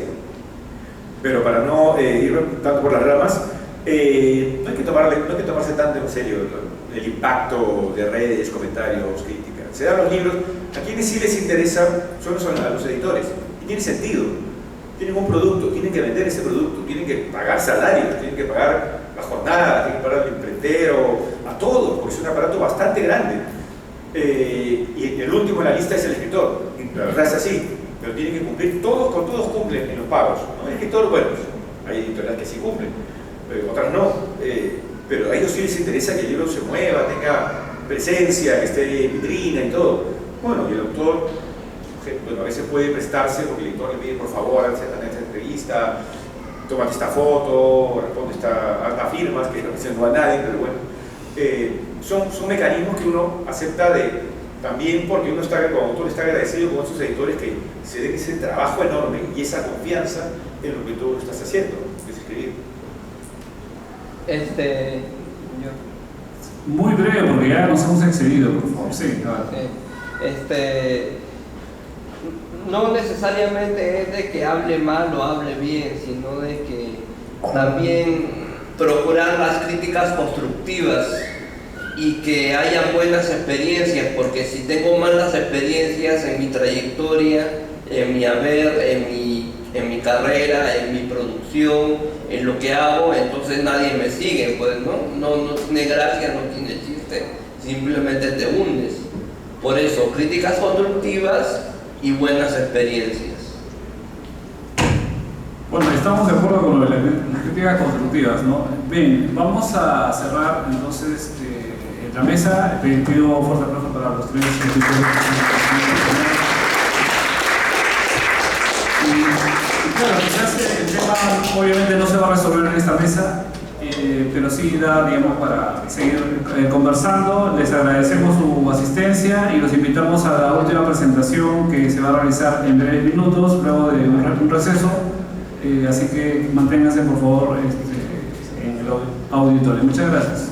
Pero para no ir tanto por las ramas, no hay que tomarse tanto en serio el impacto de redes, comentarios, críticas. Se dan los libros, a quienes sí les interesa son a los editores, y tiene sentido. Tienen un producto, tienen que vender ese producto, tienen que pagar salarios, tienen que pagar la jornada, tienen que pagar al imprentero, a todos, porque es un aparato bastante grande. Y el último en la lista es el escritor, es así, pero tienen que cumplir, con todos cumplen en los pagos, ¿no? El escritor, bueno, hay editoriales que sí cumplen, otras no, pero a ellos sí les interesa que el libro se mueva, tenga presencia, que esté en vitrina y todo. Bueno, y el autor, bueno, a veces puede prestarse porque el editor le pide, por favor, haz esta entrevista, tómate esta foto, responde esta firmas, que no representa a nadie, pero bueno, son mecanismos que uno acepta también porque uno como autor está agradecido con esos editores que se den ese trabajo enorme y esa confianza en lo que tú estás haciendo, que es escribir. Muy breve porque ya nos hemos excedido, por favor. Sí, claro. No necesariamente es de que hable mal o hable bien, sino de que también procurar las críticas constructivas y que haya buenas experiencias, porque si tengo malas experiencias en mi trayectoria, en mi haber, en mi carrera, en mi producción, en lo que hago, entonces nadie me sigue, pues no tiene gracia, no tiene chiste, simplemente te hundes. Por eso, críticas constructivas y buenas experiencias. Bueno, estamos de acuerdo con lo de las críticas constructivas, ¿no? Bien, vamos a cerrar entonces la mesa. Pido un fuerte aplauso para los tres escritores. Y claro, quizás el tema obviamente no se va a resolver en esta mesa, pero sí da, digamos, para seguir conversando. Les agradecemos su asistencia y los invitamos a la última presentación que se va a realizar en breves minutos, luego de un receso. Así que manténganse, por favor, en el auditorio. Muchas gracias.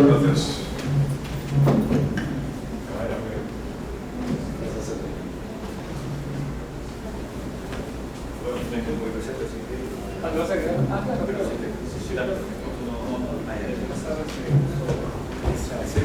Gracias. Sí,